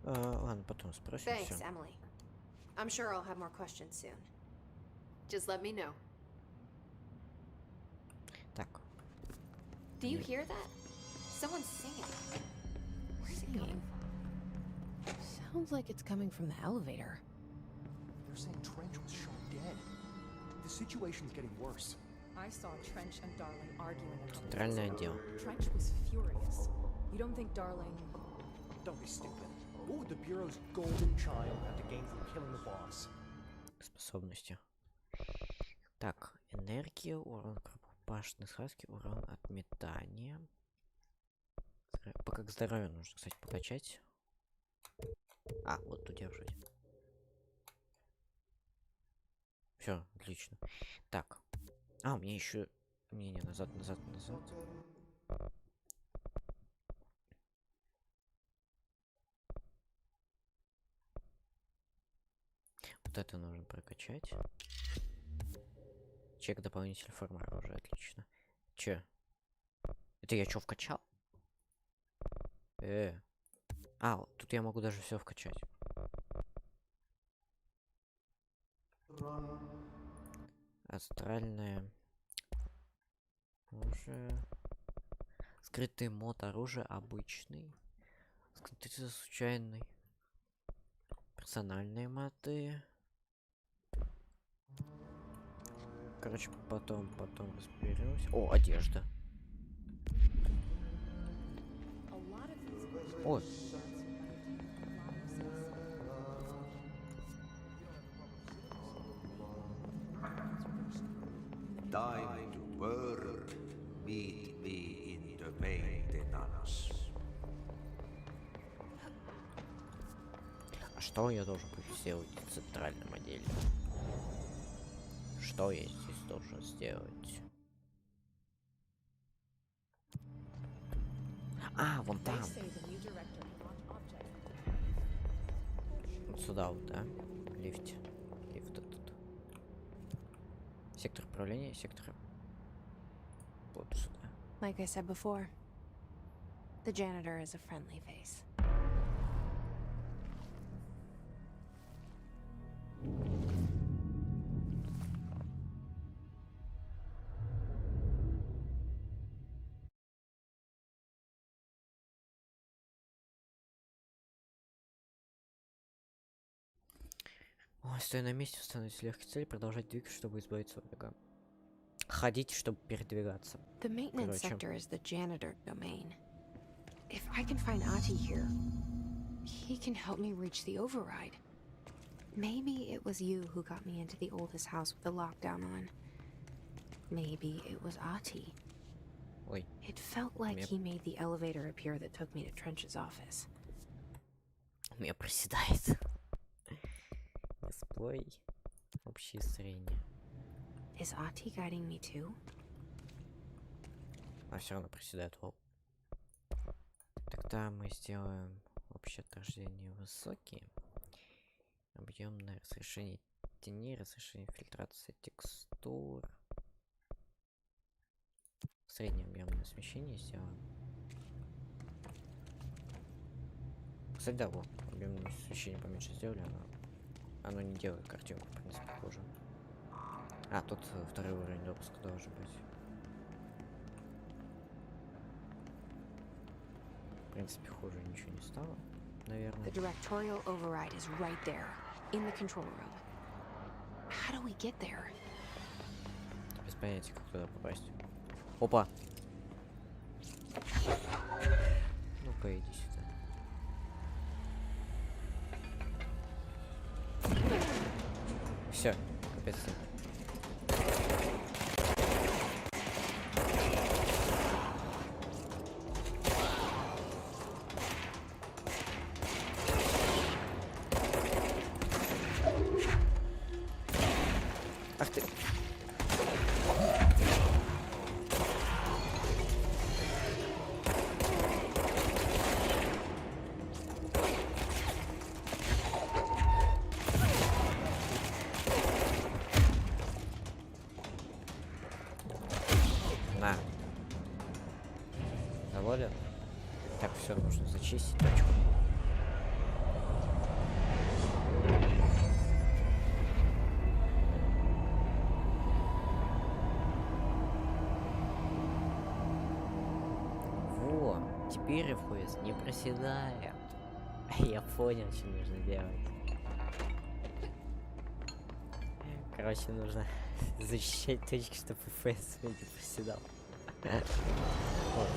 Ладно, потом спросим. Thanks, Всё. Emily. I'm sure I'll have more questions soon. Just let me know. Так. Do you hear that? Someone's singing. Where's it coming from? Sounds like it's coming from the elevator. They're saying Trench was shot dead. The situation's getting worse. I saw Trench and Darling arguing a couple Центральный days ago. отдел. Trench was furious. You don't think Darling... Don't be stupid. What would the Bureau's golden child have to gain from killing the boss? Способности. Так, энергия, урон рукопашной схватки, урон от метания. Пока к здоровью нужно, кстати, покачать. А, вот удерживать. Все, отлично. Так. А, у меня еще... Не, назад. Вот это нужно прокачать. Чек дополнительной формы оружия, отлично. Че? Это я что, вкачал? А, вот тут я могу даже все вкачать. Астральное оружие. Скрытый мод оружия обычный. Скрытый случайный. Персональные моды. Короче, потом разберемся. О, одежда. О. Time to work. Meet me in the maintenance. А что я должен буду сделать в центральном отделе? Что я здесь должен сделать? А, вон там. Вот сюда вот, да? Лифт этот. Сектор управления, сектор... Вот сюда. Like I said before, the janitor is a friendly face. Ой, стоя на месте, установить легкие цели, продолжать двигаться, чтобы избавиться от врага. Ходить, чтобы передвигаться. The maintenance sector is the janitor domain. If I can find Ati here, he can help me reach the override. Maybe it was you who got me into the oldest house with the lockdown on. Maybe it was Ati. Ой. It felt like he made the elevator appear that took me to Trench's office. У меня проседает. Дисплей. Общее зрение. Is Ati guiding me too? А все равно проседает. Воу. Тогда мы сделаем общее отражение высокие. Объемное разрешение теней, разрешение фильтрации текстур. Среднее объемное смещение сделаем. Кстати, да, вот, объемное смещение поменьше сделали, оно не делает картинку, в принципе, хуже. А, тут второй уровень допуска должен быть. В принципе, хуже ничего не стало, наверное. The directorial override is right there, in the control room. How do we get there? Без понятия, как туда попасть. Опа! Ну-ка, иди сюда. Все, капец. Ах ты. На. Доволен? Так, все, нужно зачистить точку. Во, теперь FPS не проседает. Я понял, что нужно делать. Короче, нужно защищать точки, чтобы FPS не проседал. Вот.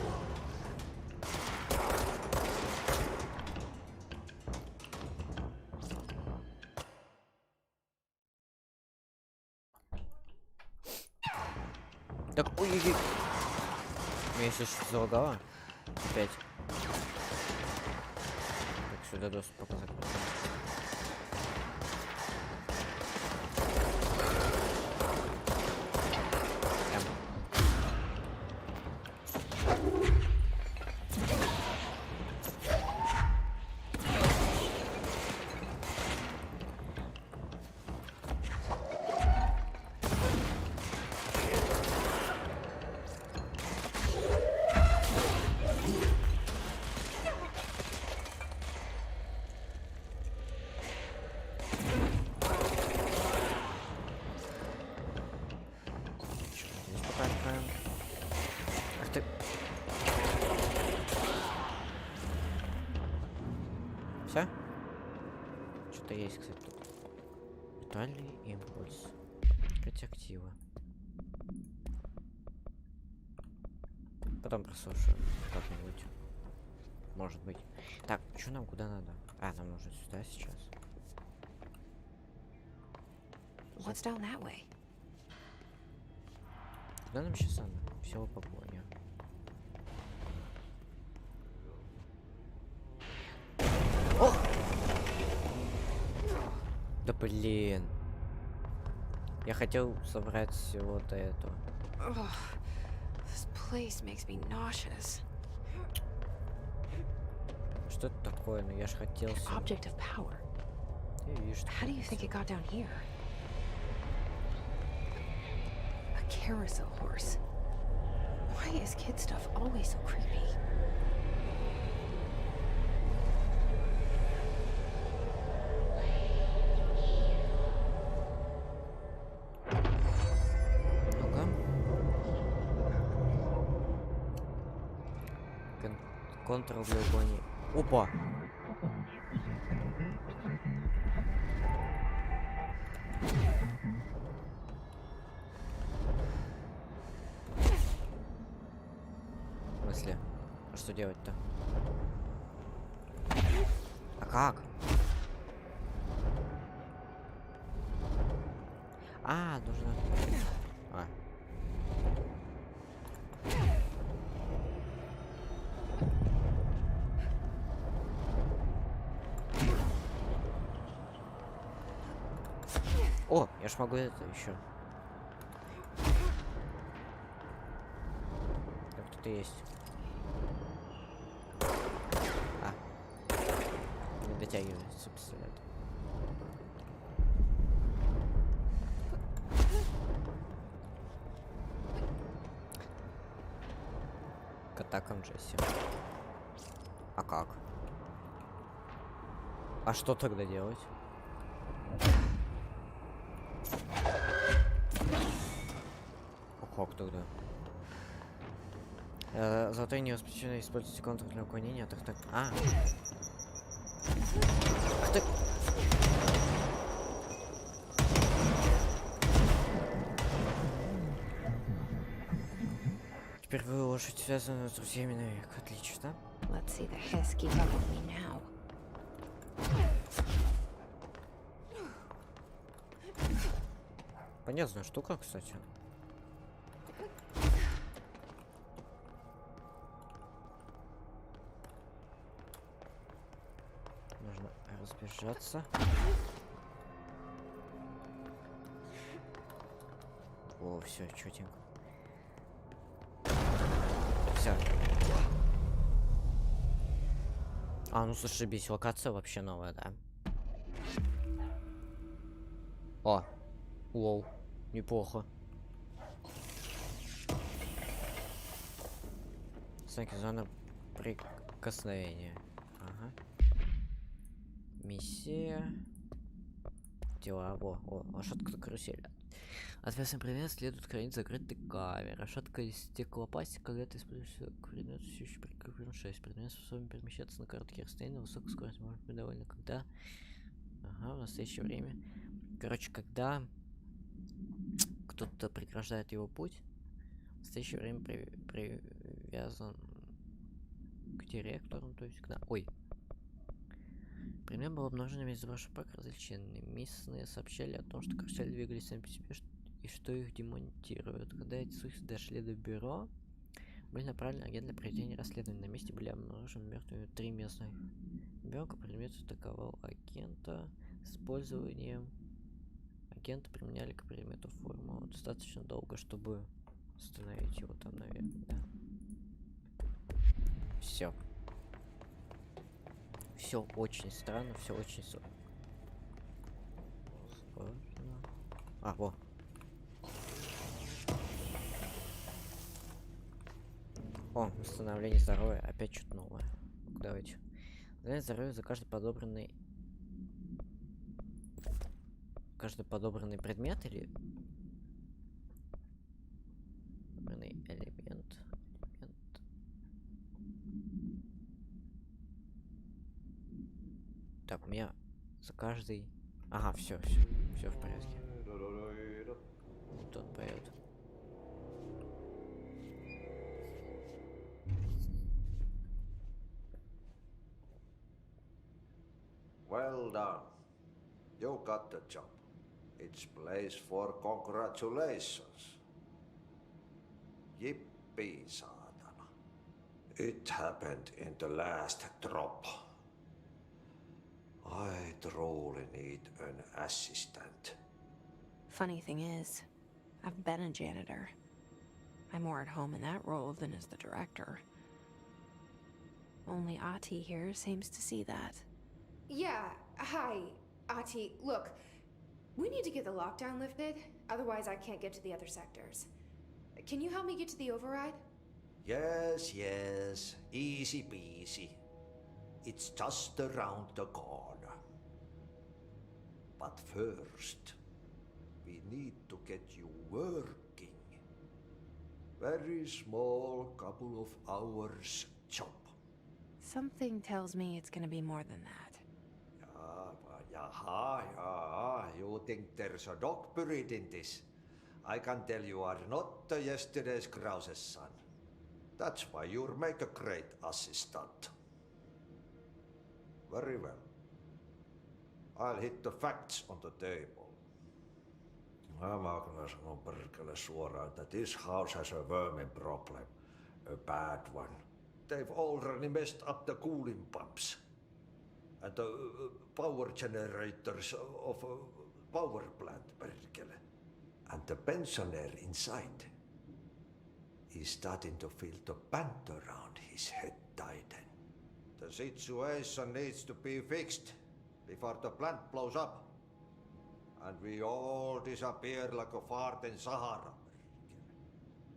Так, ой-ой-ой. Меня сейчас залагало. Опять. Так, сюда доступ показать. Ах ты. Все? Что-то есть, кстати, тут. Виртуальный импульс. Открыть активы. Потом прослушаю как-нибудь. Может быть. Так, что нам куда надо? А, нам нужно сюда сейчас. What's down that way? Куда нам сейчас надо? Всего погоня. О! Да блин. Я хотел собрать вот это. This place makes me nauseous. Что это такое? Ну я ж хотел. Object of power. Я вижу. How do you think it got down here? A carousel horse. Why is kid stuff always so creepy? Ну-ка. Контрол для уклонения. Опа! В смысле? А что делать-то? А как? А, нужно... А. О, я ж могу это еще. Так, тут есть. дотягивается пистолет. К атакам Джесси. А как? А что тогда делать? А как тогда? Зато не воспрещено использовать контур для уклонения. Так. А! Ах ты! Теперь вы лошадь связаны с друзьями навек. Отлично. Let's see the hiss keep up with me now. Полезная штука, кстати. Нужно разбежаться. О, все, чётенько. Все. А, ну слушай, бись, локация вообще новая, да? О, лоу, неплохо. Знаки зона прикосновения. Ага. Миссия. Дела. О, лошадка карусель. Ответственный предмет следует хранить в закрытой камере. Решетка из стеклопластика, когда ты используешь предмет, все еще прикреплен 6. Предмет способен перемещаться на короткие расстояния, на высокой скорости может быть довольно когда. Ага, в настоящее время. Короче, когда кто-то преграждает его путь, в настоящее время привязан к директору, то есть к... Ой. Предмет был обнаружен весь заброшенный парк различенный. Местные сообщали о том, что карусели двигались сами по себе, и что их демонтируют. Когда эти слухи дошли до бюро, были направлены агенты для проведения расследования. На месте были обнаружены мертвыми 3 местных ребенка. Предмет атаковал агента с использованием. Агенты применяли к предмету форму достаточно долго, чтобы остановить его там, наверное, да? Все. Все очень странно, все очень сложно. А, во. О, восстановление здоровья. Опять что-то новое. Давайте. Восстановление здоровья за каждый подобранный предмет или подобранный элемент. Так, у меня за каждый... Ага, все в порядке. Тот поет. Well done. You got the job. It's place for congratulations. Yippee, saatana. It happened in the last drop. I truly need an assistant. Funny thing is, I've been a janitor. I'm more at home in that role than as the director. Only Ati here seems to see that. Yeah, hi, Ati. Look, we need to get the lockdown lifted, otherwise I can't get to the other sectors. Can you help me get to the override? Yes, easy peasy. It's just around the corner. But first, we need to get you working. Very small, couple of hours job. Something tells me it's gonna be more than that. Yeah, you think there's a dog buried in this? I can tell you are not yesterday's Krause's son. That's why you'll make a great assistant. Very well. I'll hit the facts on the table. Mä kyllä sanon perkele suoraan, that this house has a vermin problem. A bad one. They've already messed up the cooling pumps. And the power generators of a power plant, perkele. And the pensioner inside is starting to feel the band around his head tighten. The situation needs to be fixed before the plant blows up. And we all disappear like a fart in Sahara.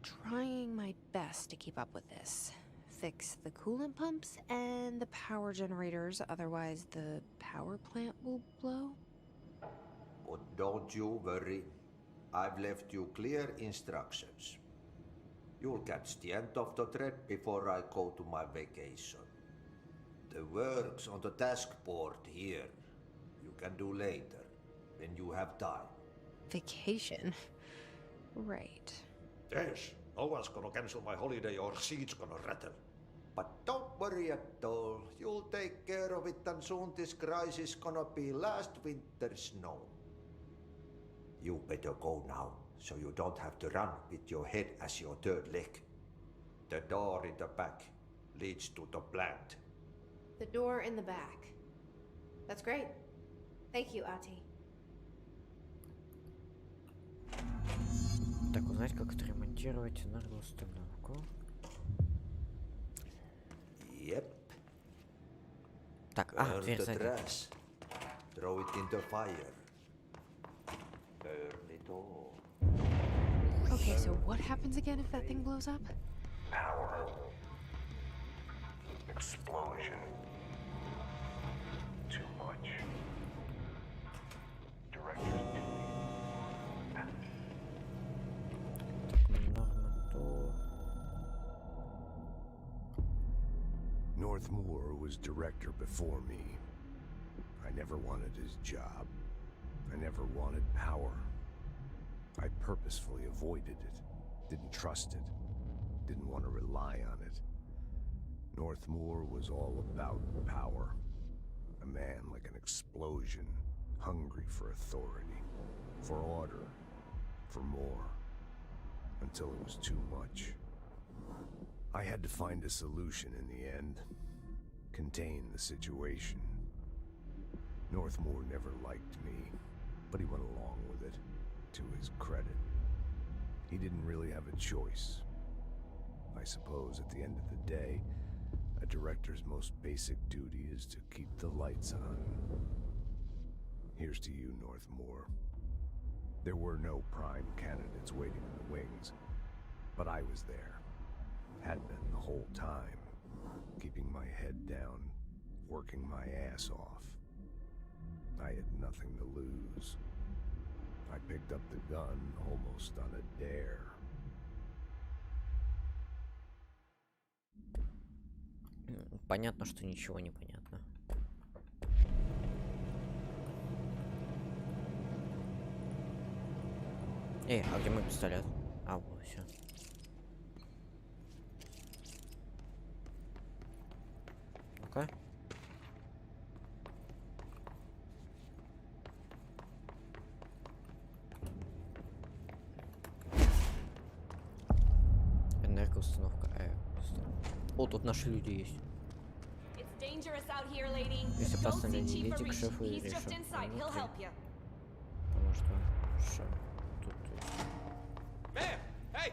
Trying my best to keep up with this. Fix the coolant pumps and the power generators, otherwise the power plant will blow. But don't you worry. I've left you clear instructions. You'll catch the end of the thread before I go to my vacation. The work's on the task board here. You can do later, when you have time. Vacation? Right. Yes, no one's gonna cancel my holiday or seat's gonna rattle. But don't worry at all. You'll take care of it and soon this crisis gonna be last winter's snow. You better go now, so you don't have to run with your head as your third leg. The door in the back leads to the plant. The door in the back. That's great. Thank you, Ati. Так, узнать, как отремонтировать энергоустановку. Yep. Так, дверь сзади. Throw it in the fire. Burn it all. Okay, so what happens again if that thing blows up? Power. Explosion. Too much. Director's duty. Northmore was director before me. I never wanted his job. I never wanted power. I purposefully avoided it, didn't trust it, didn't want to rely on it. Northmore was all about power. A man like an explosion, hungry for authority, for order, for more, until it was too much. I had to find a solution in the end, contain the situation. Northmore never liked me, but he went along with it, to his credit. He didn't really have a choice. I suppose at the end of the day, a director's most basic duty is to keep the lights on. Here's to you, Northmore. There were no prime candidates waiting in the wings, but I was there. Had been the whole time, keeping my head down, working my ass off. I had nothing to lose. I picked up the gun almost on a dare. Понятно, что ничего не понятно. А где мой пистолет? А, вот, все. Ну-ка. Энергоустановка. О, тут наши люди есть. Если опасно для невидимых, к шефу и решим. Потому что шеф тут. Ma'am, hey,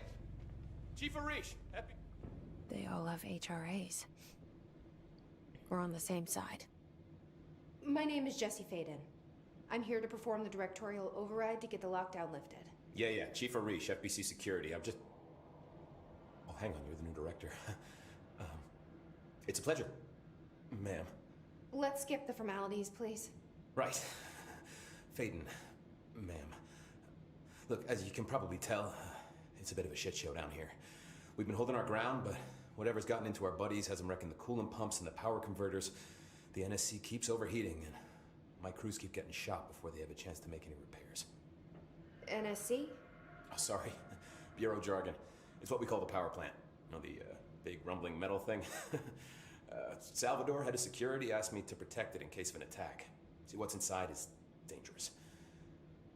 Chief Arish, happy. They all have HRAs. We're on the same side. My name is Jesse Faden. I'm here to perform the directorial override to get the lockdown lifted. Yeah, Chief Arish, FBC Security. I'm just... Oh, hang on, you're the new director. It's a pleasure, ma'am. Let's skip the formalities, please. Right. Faden, ma'am. Look, as you can probably tell, it's a bit of a shit show down here. We've been holding our ground, but whatever's gotten into our buddies has them wrecking the coolant pumps and the power converters. The NSC keeps overheating, and my crews keep getting shot before they have a chance to make any repairs. NSC? Oh, sorry. Bureau jargon. It's what we call the power plant. You know, the big rumbling metal thing? Salvador, head of security, asked me to protect it in case of an attack. See, what's inside is dangerous.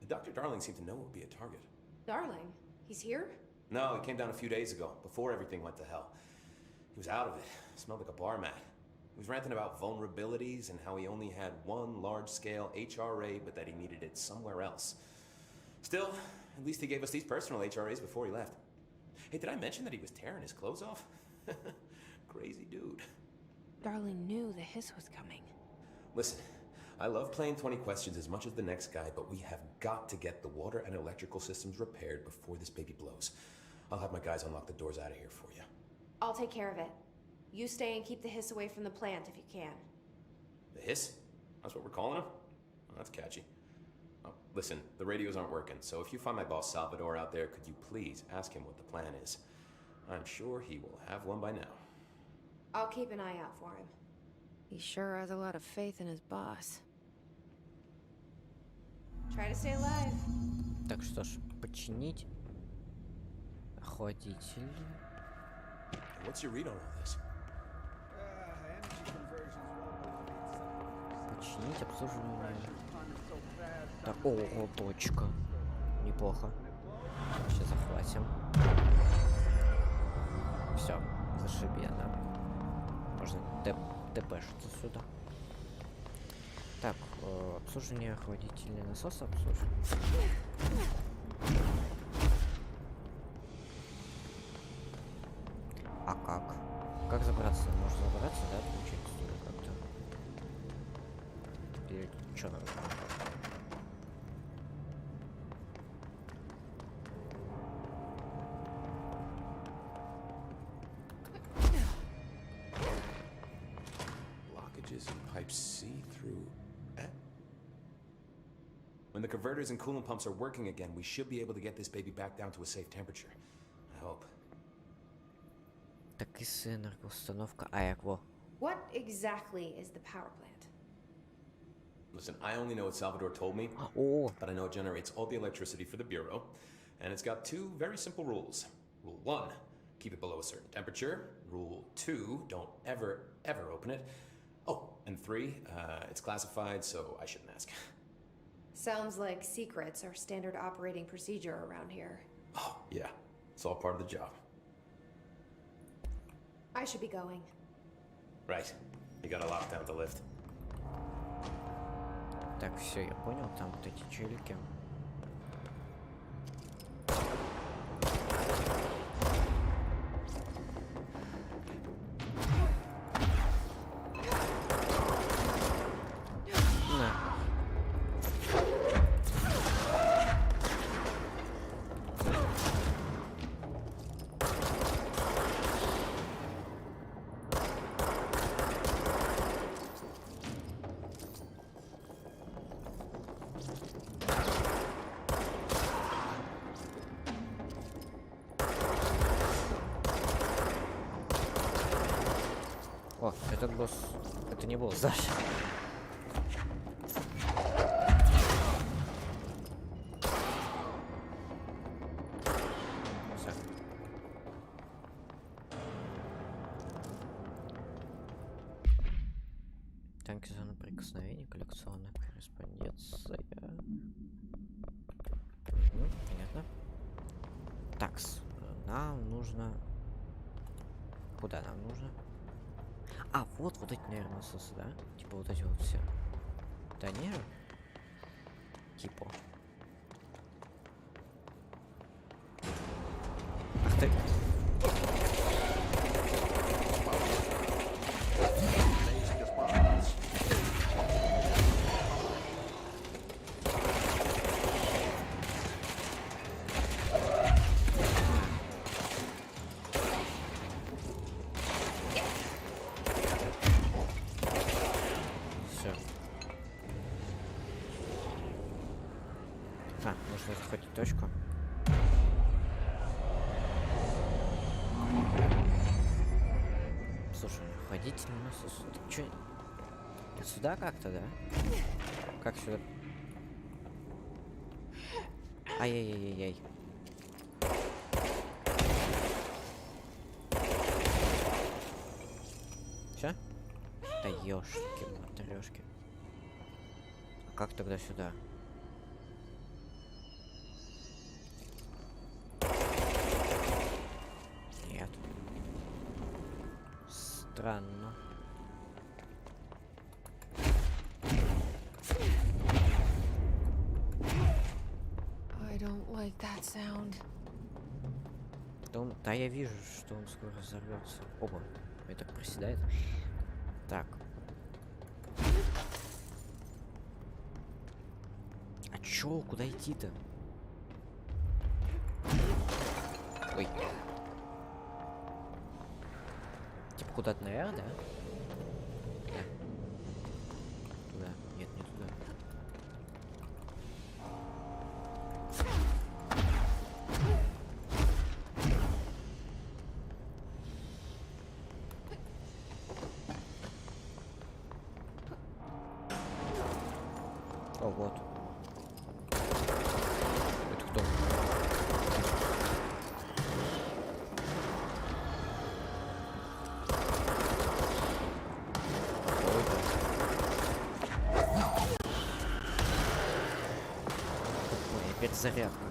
Dr. Darling seemed to know it would be a target. Darling? He's here? No, he came down a few days ago, before everything went to hell. He was out of it. Smelled like a bar mat. He was ranting about vulnerabilities and how he only had one large-scale HRA, but that he needed it somewhere else. Still, at least he gave us these personal HRAs before he left. Hey, did I mention that he was tearing his clothes off? Crazy dude. Darling knew the hiss was coming. Listen, I love playing 20 questions as much as the next guy, but we have got to get the water and electrical systems repaired before this baby blows. I'll have my guys unlock the doors out of here for you. I'll take care of it. You stay and keep the hiss away from the plant if you can. The hiss? That's what we're calling him? Oh, that's catchy. Oh, listen, the radios aren't working, so if you find my boss Salvador out there, could you please ask him what the plan is? I'm sure he will have one by now. I'll keep an eye out for him. He sure has a lot of faith in his boss. Try to stay alive. Так, что ж, починить охладитель. What's your read on all this? Починить обслуживание. Так, ого, точка. Неплохо. Сейчас захватим. Все, зашибенно. Можно ТПшиться сюда. Так, обслуживание охладительный насос обслуживание. А как? Как забраться? Можно забраться, да, получается, или как-то? Или что надо? Blockages and pipes see through. When the converters and coolant pumps are working again, we should be able to get this baby back down to a safe temperature. I hope. Так и энергоустановка. А як во? What exactly is the power plant? Listen, I only know what Salvador told me, but I know it generates all the electricity for the Bureau, and it's got two very simple rules. Rule 1, keep it below a certain temperature. Rule 2, don't ever, ever open it. Oh, and 3, it's classified, so I shouldn't ask. Sounds like secrets are standard operating procedure around here. Oh, yeah. It's all part of the job. I should be going. Right. You gotta lock down the lift. Так, все, я понял, там вот эти челики. О, этот босс... Это не босс даже. Всё. Танки зоны прикосновения, коллекционная корреспонденция. Понятно. Такс. Нам нужно... Куда нам нужно? А, вот эти, наверное, насосы, да? Типа вот эти вот все. Да не? Типа. Ах ты. Нужно захватить точку. Слушай, охладительный насос. Ты чё? Сюда как-то, да? Как сюда? Ай-яй-яй-яй-яй. Всё? Да ёшки, матрешки. А как тогда сюда? Нет. Странно. I don't like that sound. Да, да, я вижу, что он скоро взорвется. Оба, это проседает. Так. А чё? Куда идти-то? Ой. Типа куда-то наверх, да? Да. Туда. Нет, не туда. О, вот. Это кто? Ой, опять зарядка.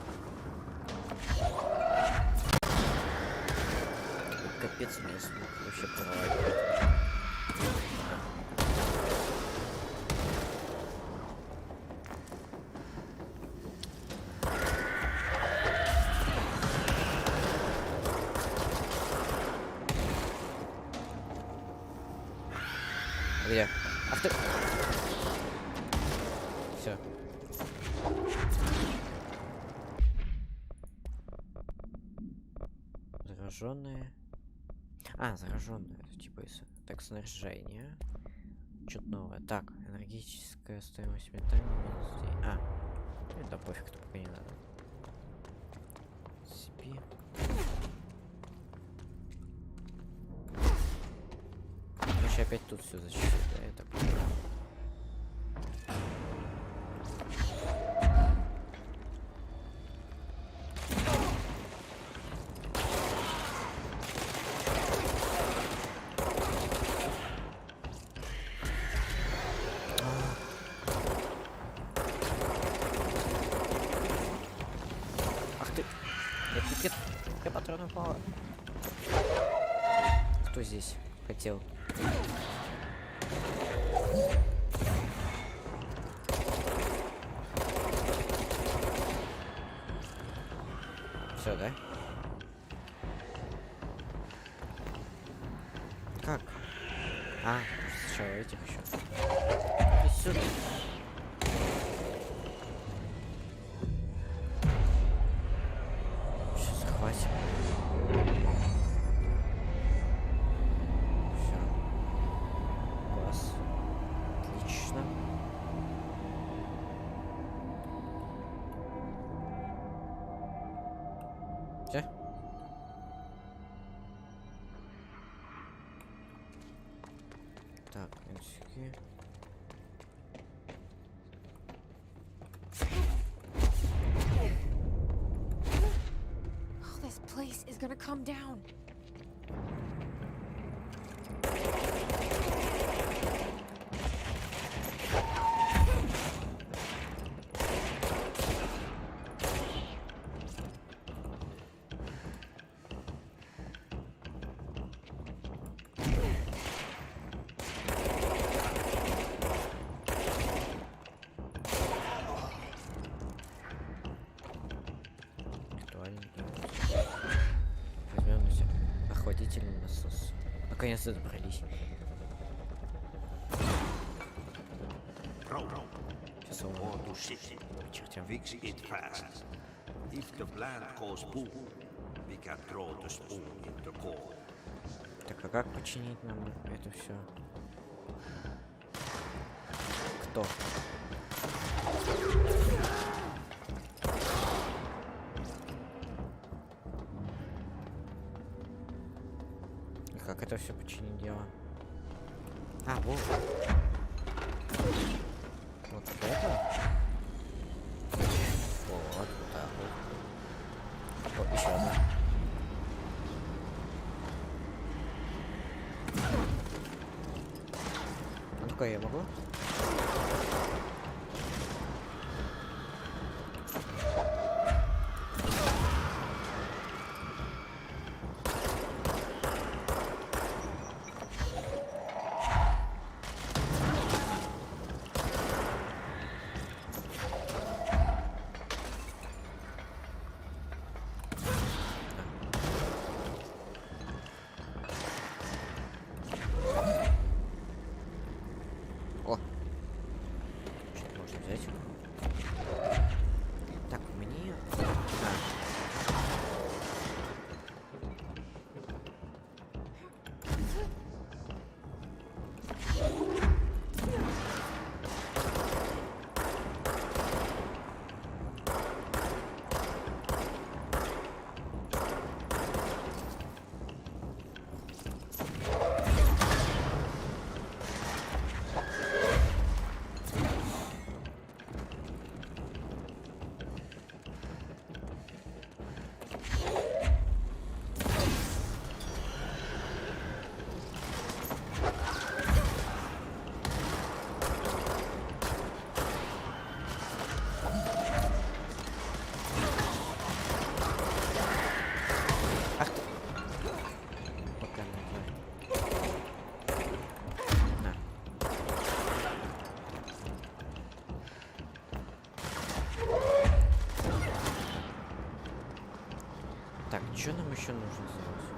Капец, меня смог вообще провалить. Где? Ах ты! Все. Зараженные. А, зараженные. Это типа из... Так, снаряжение. Что-то новое. Так, энергетическая стоимость металла. А, да пофиг, то пока не надо. Цепи. Короче, опять тут все зачистить, да, я так понимаю. Ах ты! Нет, я патроны упала. Кто здесь хотел? Все, да? Как? А, сначала этих еще. Иди сюда. Сейчас захватим. Все. Класс. Отлично. Все. Так, инсте. Oh, this place is gonna come down. Возьмем охладительный насос. Наконец-то добрались. Сейчас он чертям. Fix it fast. If the plant goes boom, we can throw the spoon in the core. Так, а как починить нам это все? Кто? И как это все починить дело? А, вот. Вот это? Вот, так вот. О, еще одна. А ну-ка, я могу? Что нам еще нужно сделать?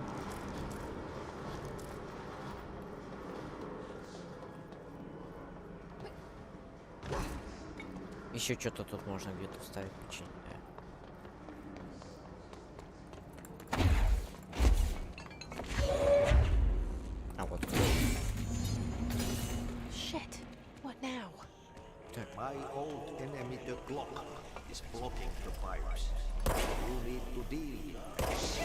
Еще что-то тут можно где-то вставить, починить. А вот. Shit. What now? My old enemy, the clock, is blocking the pipes. You need to deal with this.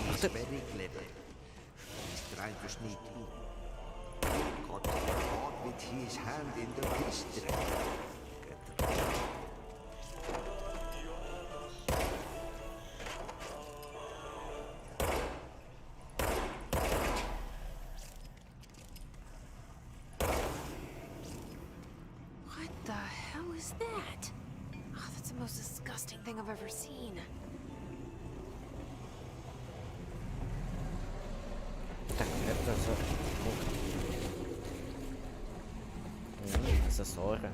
He's very clever. He's trying to sneak in. Got caught with his hand in the history. What the hell is that? Oh, that's the most disgusting thing I've ever seen. Так, это за... Аксессуары.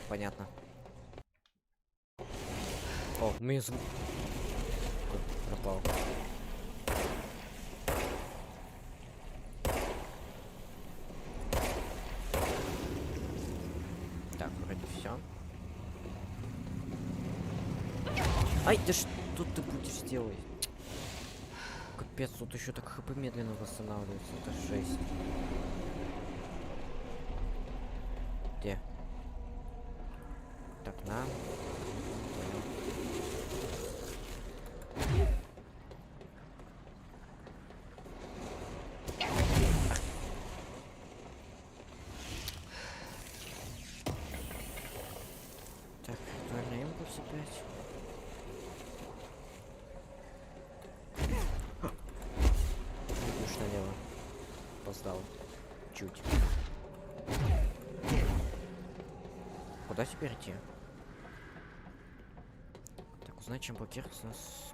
Понятно. О, мне звук пропал. Так, вроде все. Ай, да что ты будешь делать? Капец, тут еще так хп медленно восстанавливается. Это жесть. Где? Так, на. Так, ритуальный импульс опять. Идешь налево. Опоздал. Чуть. Куда теперь идти? Так, узнать, чем блокируется насос.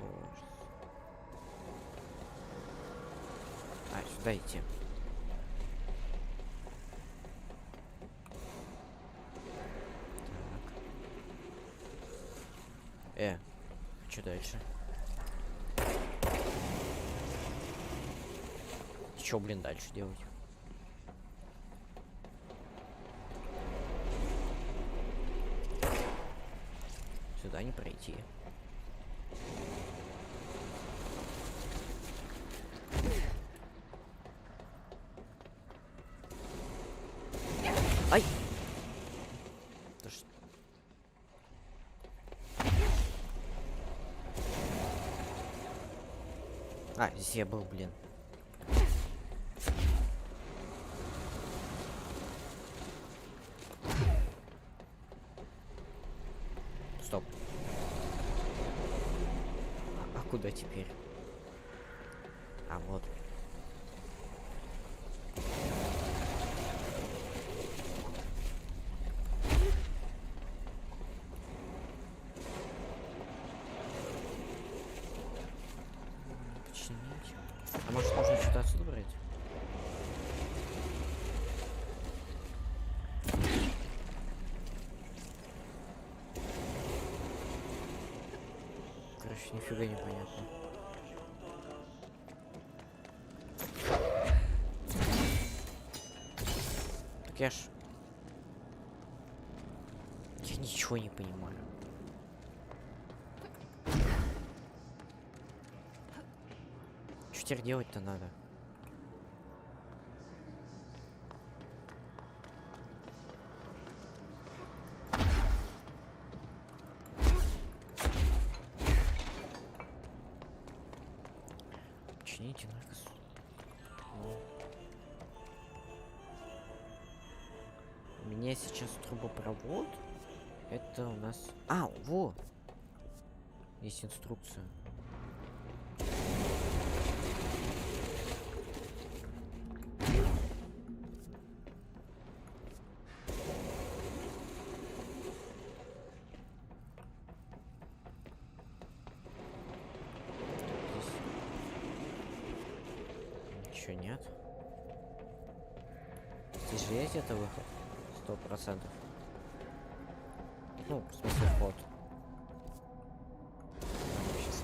А, сюда идти. Так. Что дальше? Что, блин, дальше делать? Сюда не пройти. Ай! Да что? А, здесь я был, блин. Стоп. А куда теперь? А вот. Починить. А может можно что-то отсюда брать? Короче, нифига не понятно. Так я ничего не понимаю. Что теперь делать-то надо? Почините наркос. У меня сейчас трубопровод. Это у нас... А, во! Есть инструкция. Ничего нет. Здесь же есть это выход? 100%. Ну, в смысле, вход. Сейчас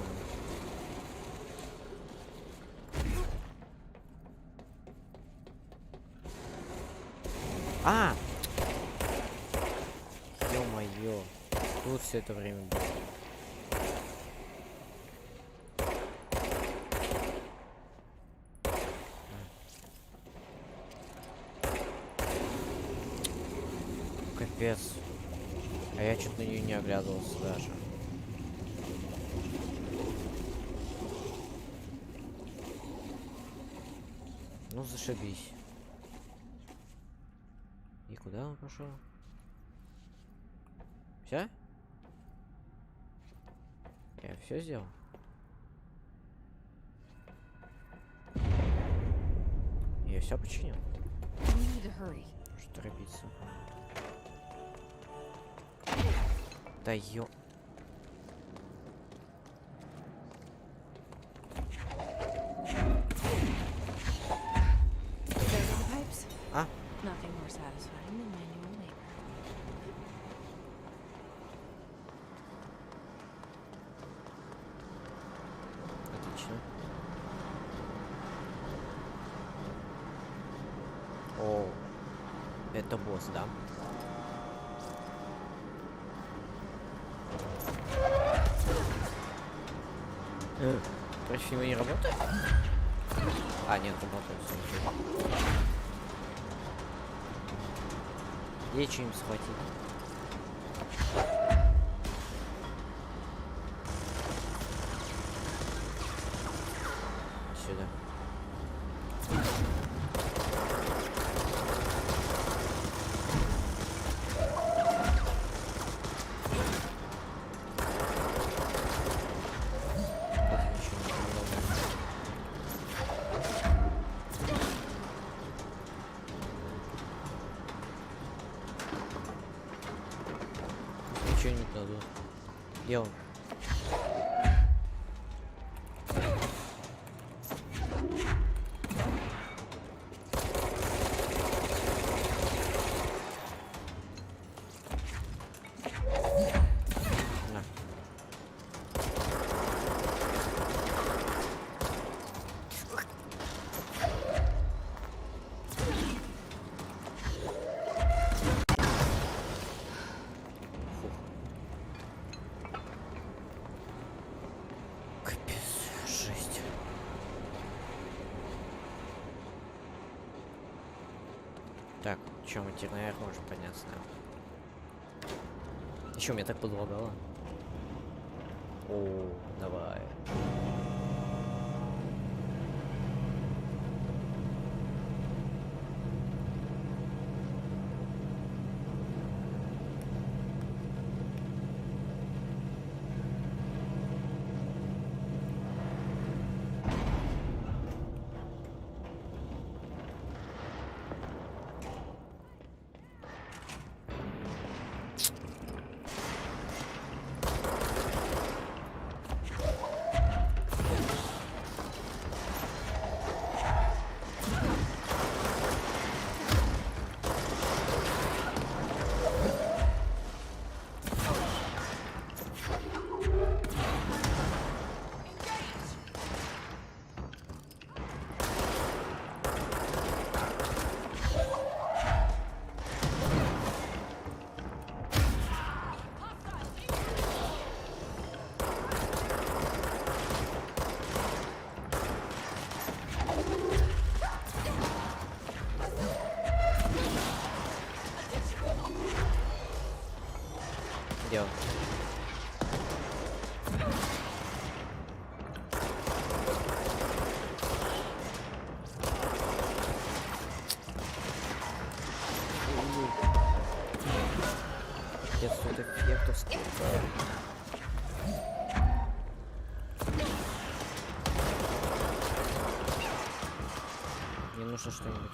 А! Ё-моё. Тут все это время было. Капец. А я что-то на нее не оглядывался даже. Ну, зашибись. И куда он пошел? Все? Я все сделал? Я все починил? Что торопиться? Да ё... А? Nothing more satisfying than manual labor. Отлично. О, это босс, да? Против него не работает? А, нет, работает. Есть что-нибудь схватить? Сюда. Ничего не кладут. Где он? На. Так, что, мы теперь наверх можем подняться, да? Еще меня так подлагало. О, давай. Где он? Капец, тут эффектов сколько. Мне нужно что-нибудь.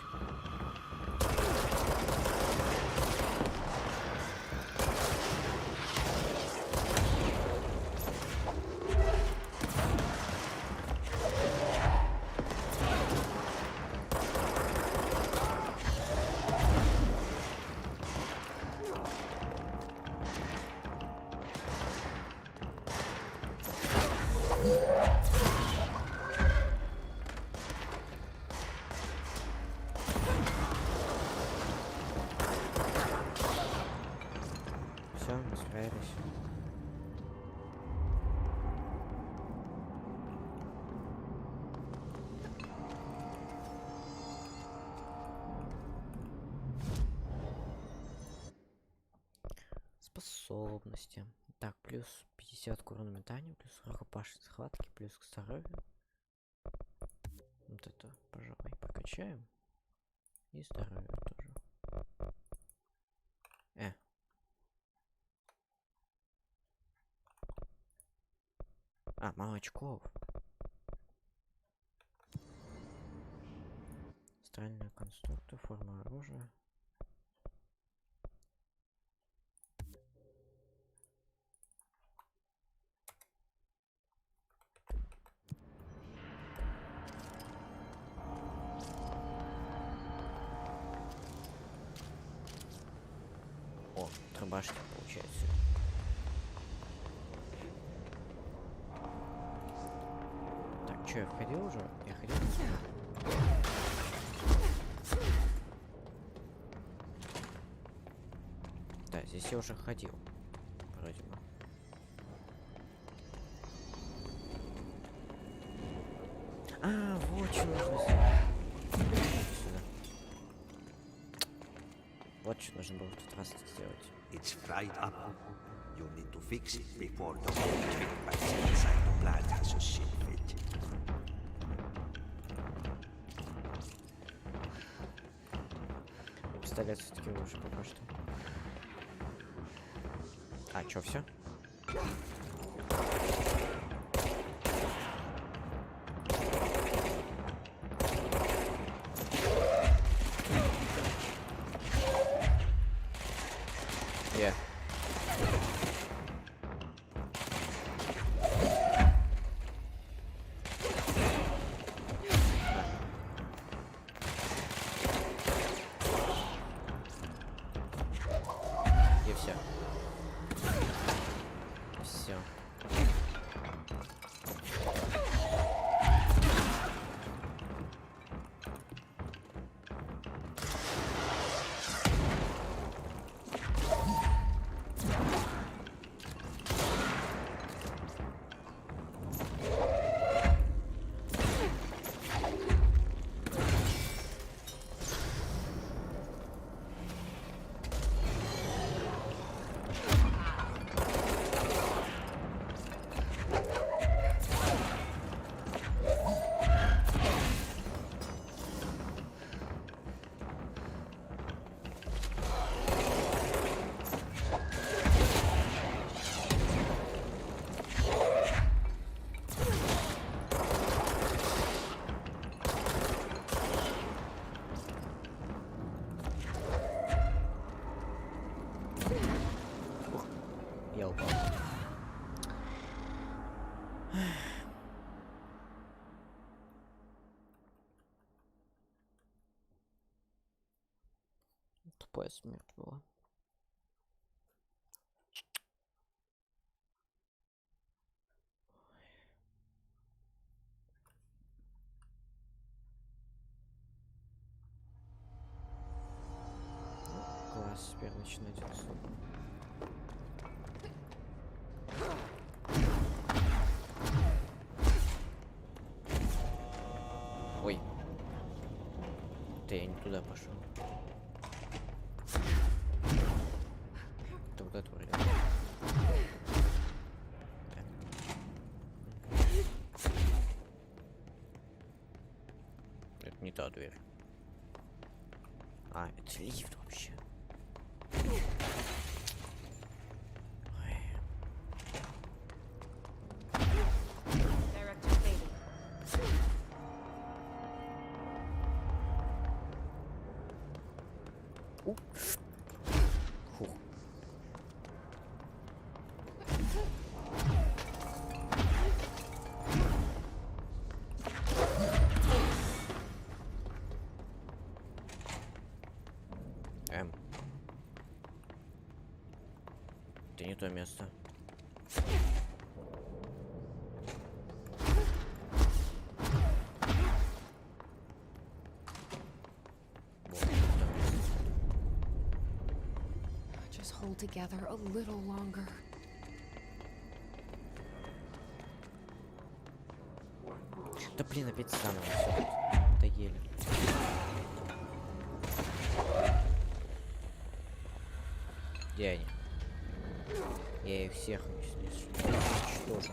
здесь. Способности. Так, плюс 50 к урону метанию, плюс рукопашной схватки, плюс к здоровью. Вот это, пожалуй, покачаем. И здоровье тоже. А, мало очков. Стальная конструкция, форма оружия. О, трубашки получается. Так, что, я входил уже? Я ходил? Да, здесь я уже ходил. Вроде бы. А, вот что нужно сделать. Сюда. Вот что нужно было в тот раз сделать. It's fried up. You need to fix it before the whole trick inside the plant has a shit fit. Пистолет все-таки лучше пока что. А, чё, все? Тупая смерть была. Ну, класс, теперь начинать отсюда. Ой. Да я не туда пошел. Это вот это вроде. Это не та дверь. А, это лифт вообще. Фух. Это не то место. Just hold together a little longer. Да блин, опять заново все. Доели. Где они? Я их всех уничтожу.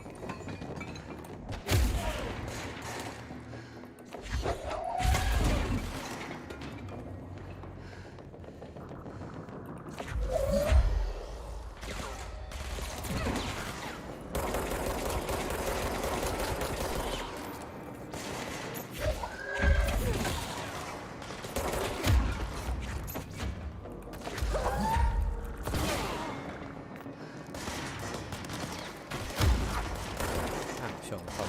Все, упал.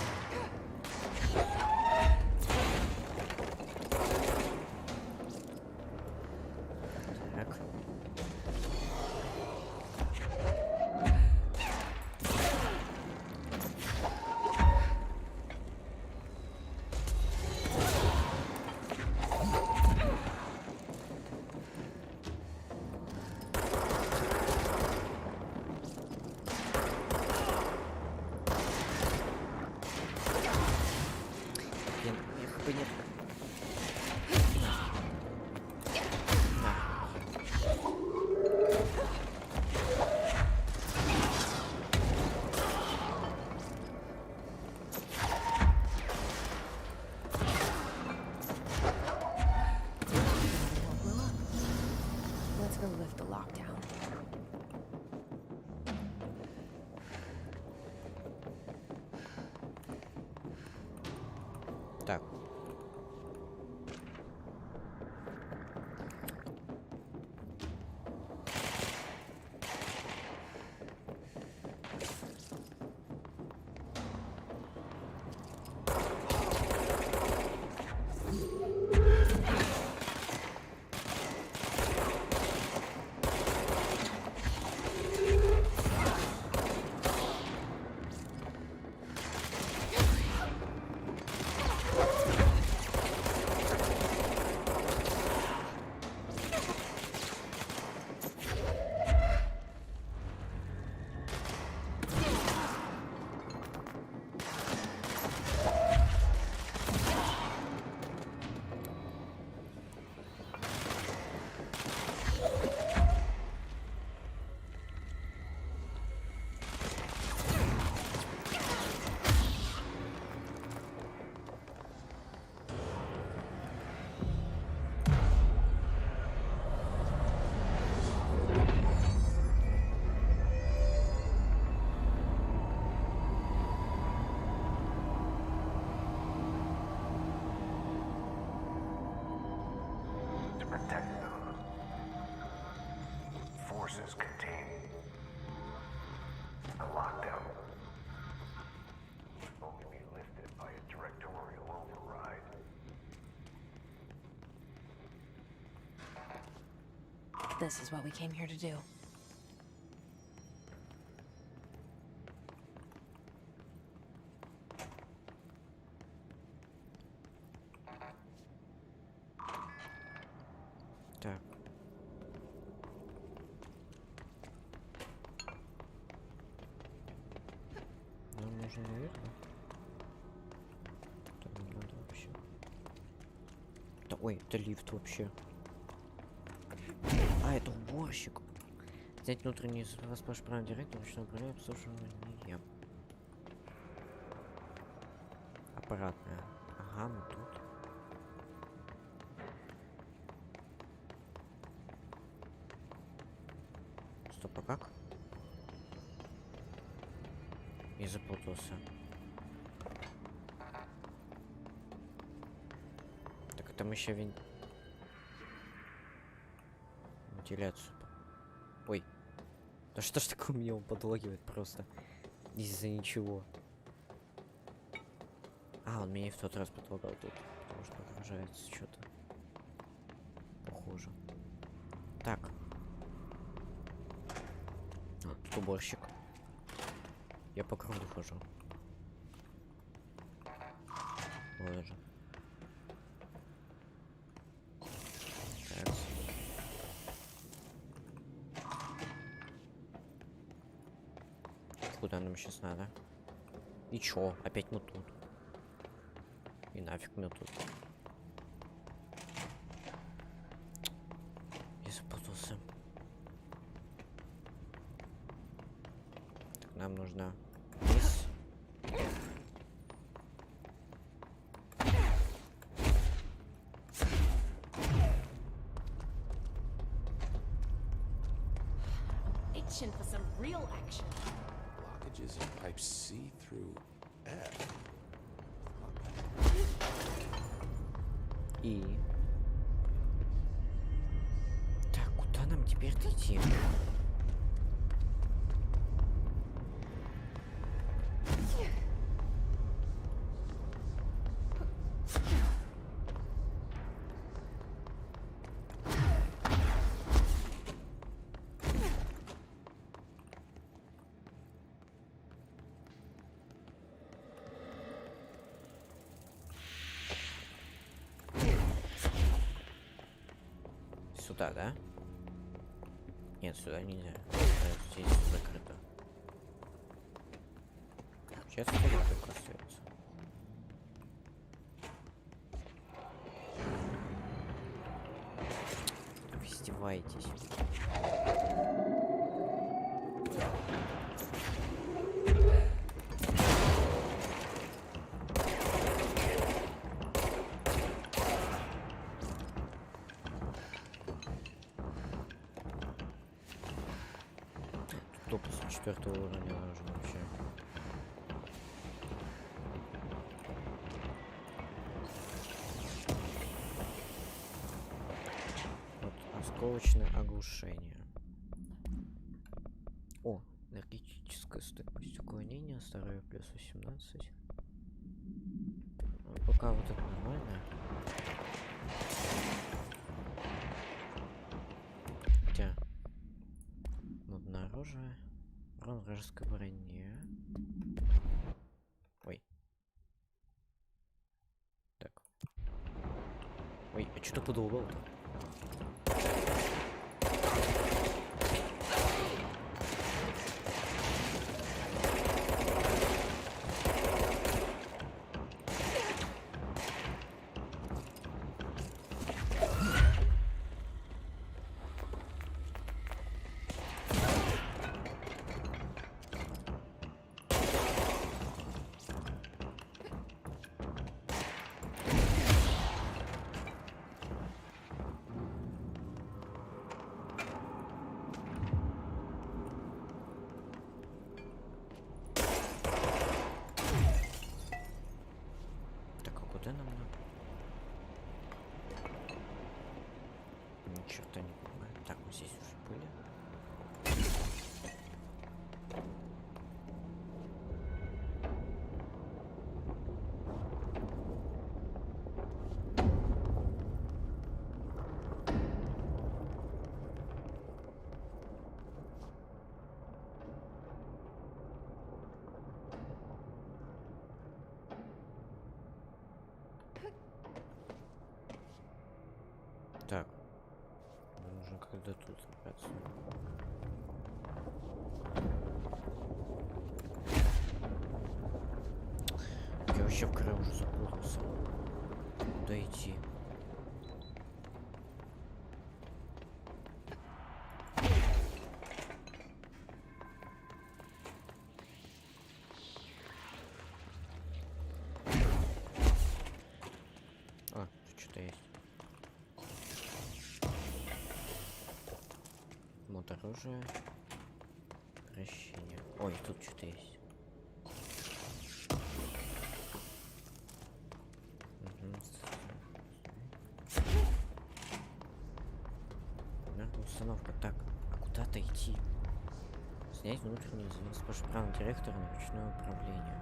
Так. Нет. Let's go lift the lockdown. Так. Protect them. Forces contain a lockdown. Only be lifted by a directorial override. This is what we came here to do. Так. Нам нужно наверх. Там не надо вообще. Да, ой, это лифт вообще. А, это уборщик. Снять внутренний расплаш права директора, ручное управление, обслуживание. Аппаратная. Ага, мы тут. Стоп, а как? Я запутался. Так это мы еще вентиляцию. Ой. Да что ж такое меня он подлагивает просто? Из-за ничего. А, он меня и в тот раз подлагал тут. Потому что отражается что-то. Похоже. Так. Вот тут уборщик. Я по кругу хожу. Вот же. Так. Куда нам сейчас надо? И чё? Опять мы тут. нафиг мне тут. Я запутался. Так, нам нужно вниз. Itching for some real action. Blockages in pipe C through F. И... Так, куда нам теперь идти? Сюда, да? Нет, сюда нельзя. Здесь закрыто. Сейчас сюда только остается. Вы издеваетесь. Тупо с 4-го уровня нужен вообще. Вот, осколочное оглушение. О, энергетическая стоимость уклонения, здоровье плюс 18. Ну, пока вот это нормально. Хотя модное оружие. Урон вражеской броне. Ой. Так. Ой, а что подолбал-то? Куда нам надо? Ни черта не понимаю. Так, мы здесь уже были. Так, нужно когда тут забраться. Я вообще в краю уже запутался. Куда идти? А, тут что-то есть. Мод оружия. Вращение. Ой, тут что-то есть. Установка. Так, а куда-то идти? Снять внутренний завис. Пошел правым директора на ручное управление.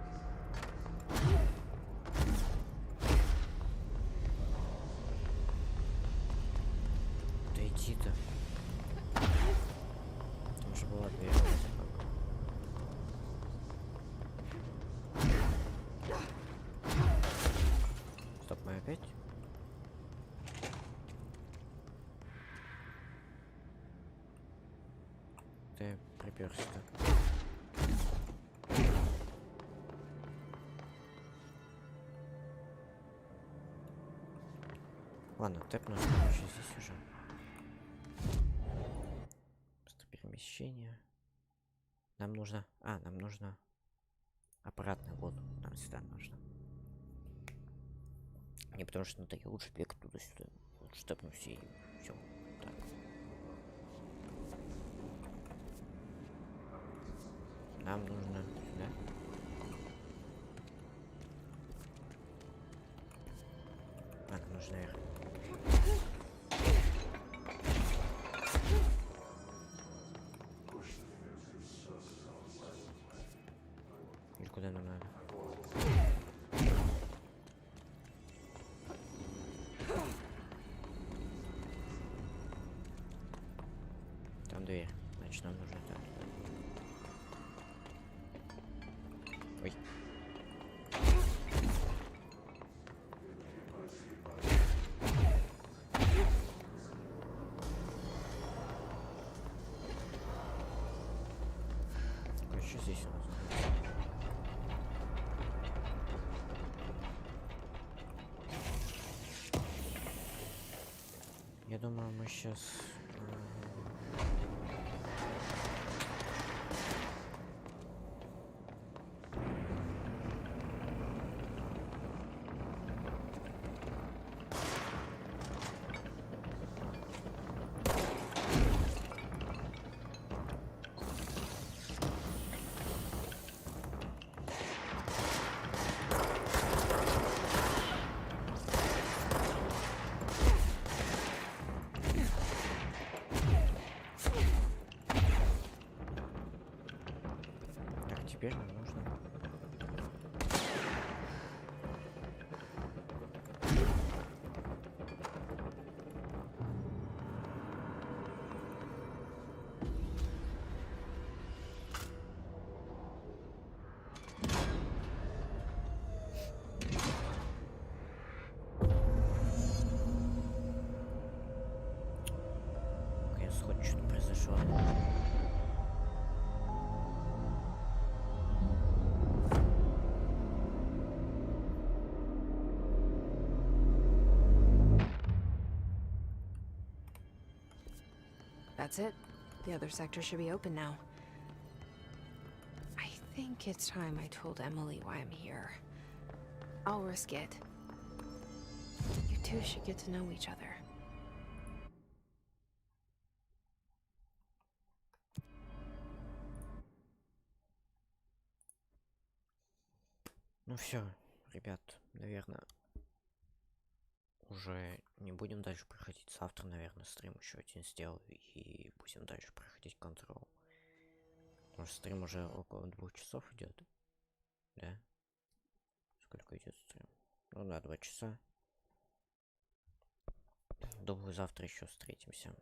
Куда идти-то? Там же была дверь. Стоп, мы опять? Ты приперся-то. Ладно, тэпну короче здесь уже. Просто перемещение. Нам нужно... нам нужно... Аппаратную воду. Нам сюда нужно. Не потому что так лучше бегать туда-сюда. Лучше тэпнусь и все. Так. Нам нужно сюда. Нам нужно наверх. Или куда нам надо? Там дверь. Значит, нам нужно там. Ой. Короче, здесь у нас. Я думаю, мы сейчас... Теперь нам нужно... Наконец хоть что-то произошло. That's it. The other sector should be open now. I think it's time I told Emily why I'm here. I'll risk it. You two should get to know each other. Ну все, ребят, наверное, уже не будем дальше проходить. Завтра, наверное, стрим еще один сделаю и будем дальше проходить контрол. Потому что стрим уже около 2 часов идет. Да? Сколько идет стрим? Ну да, 2 часа. Думаю, завтра еще встретимся.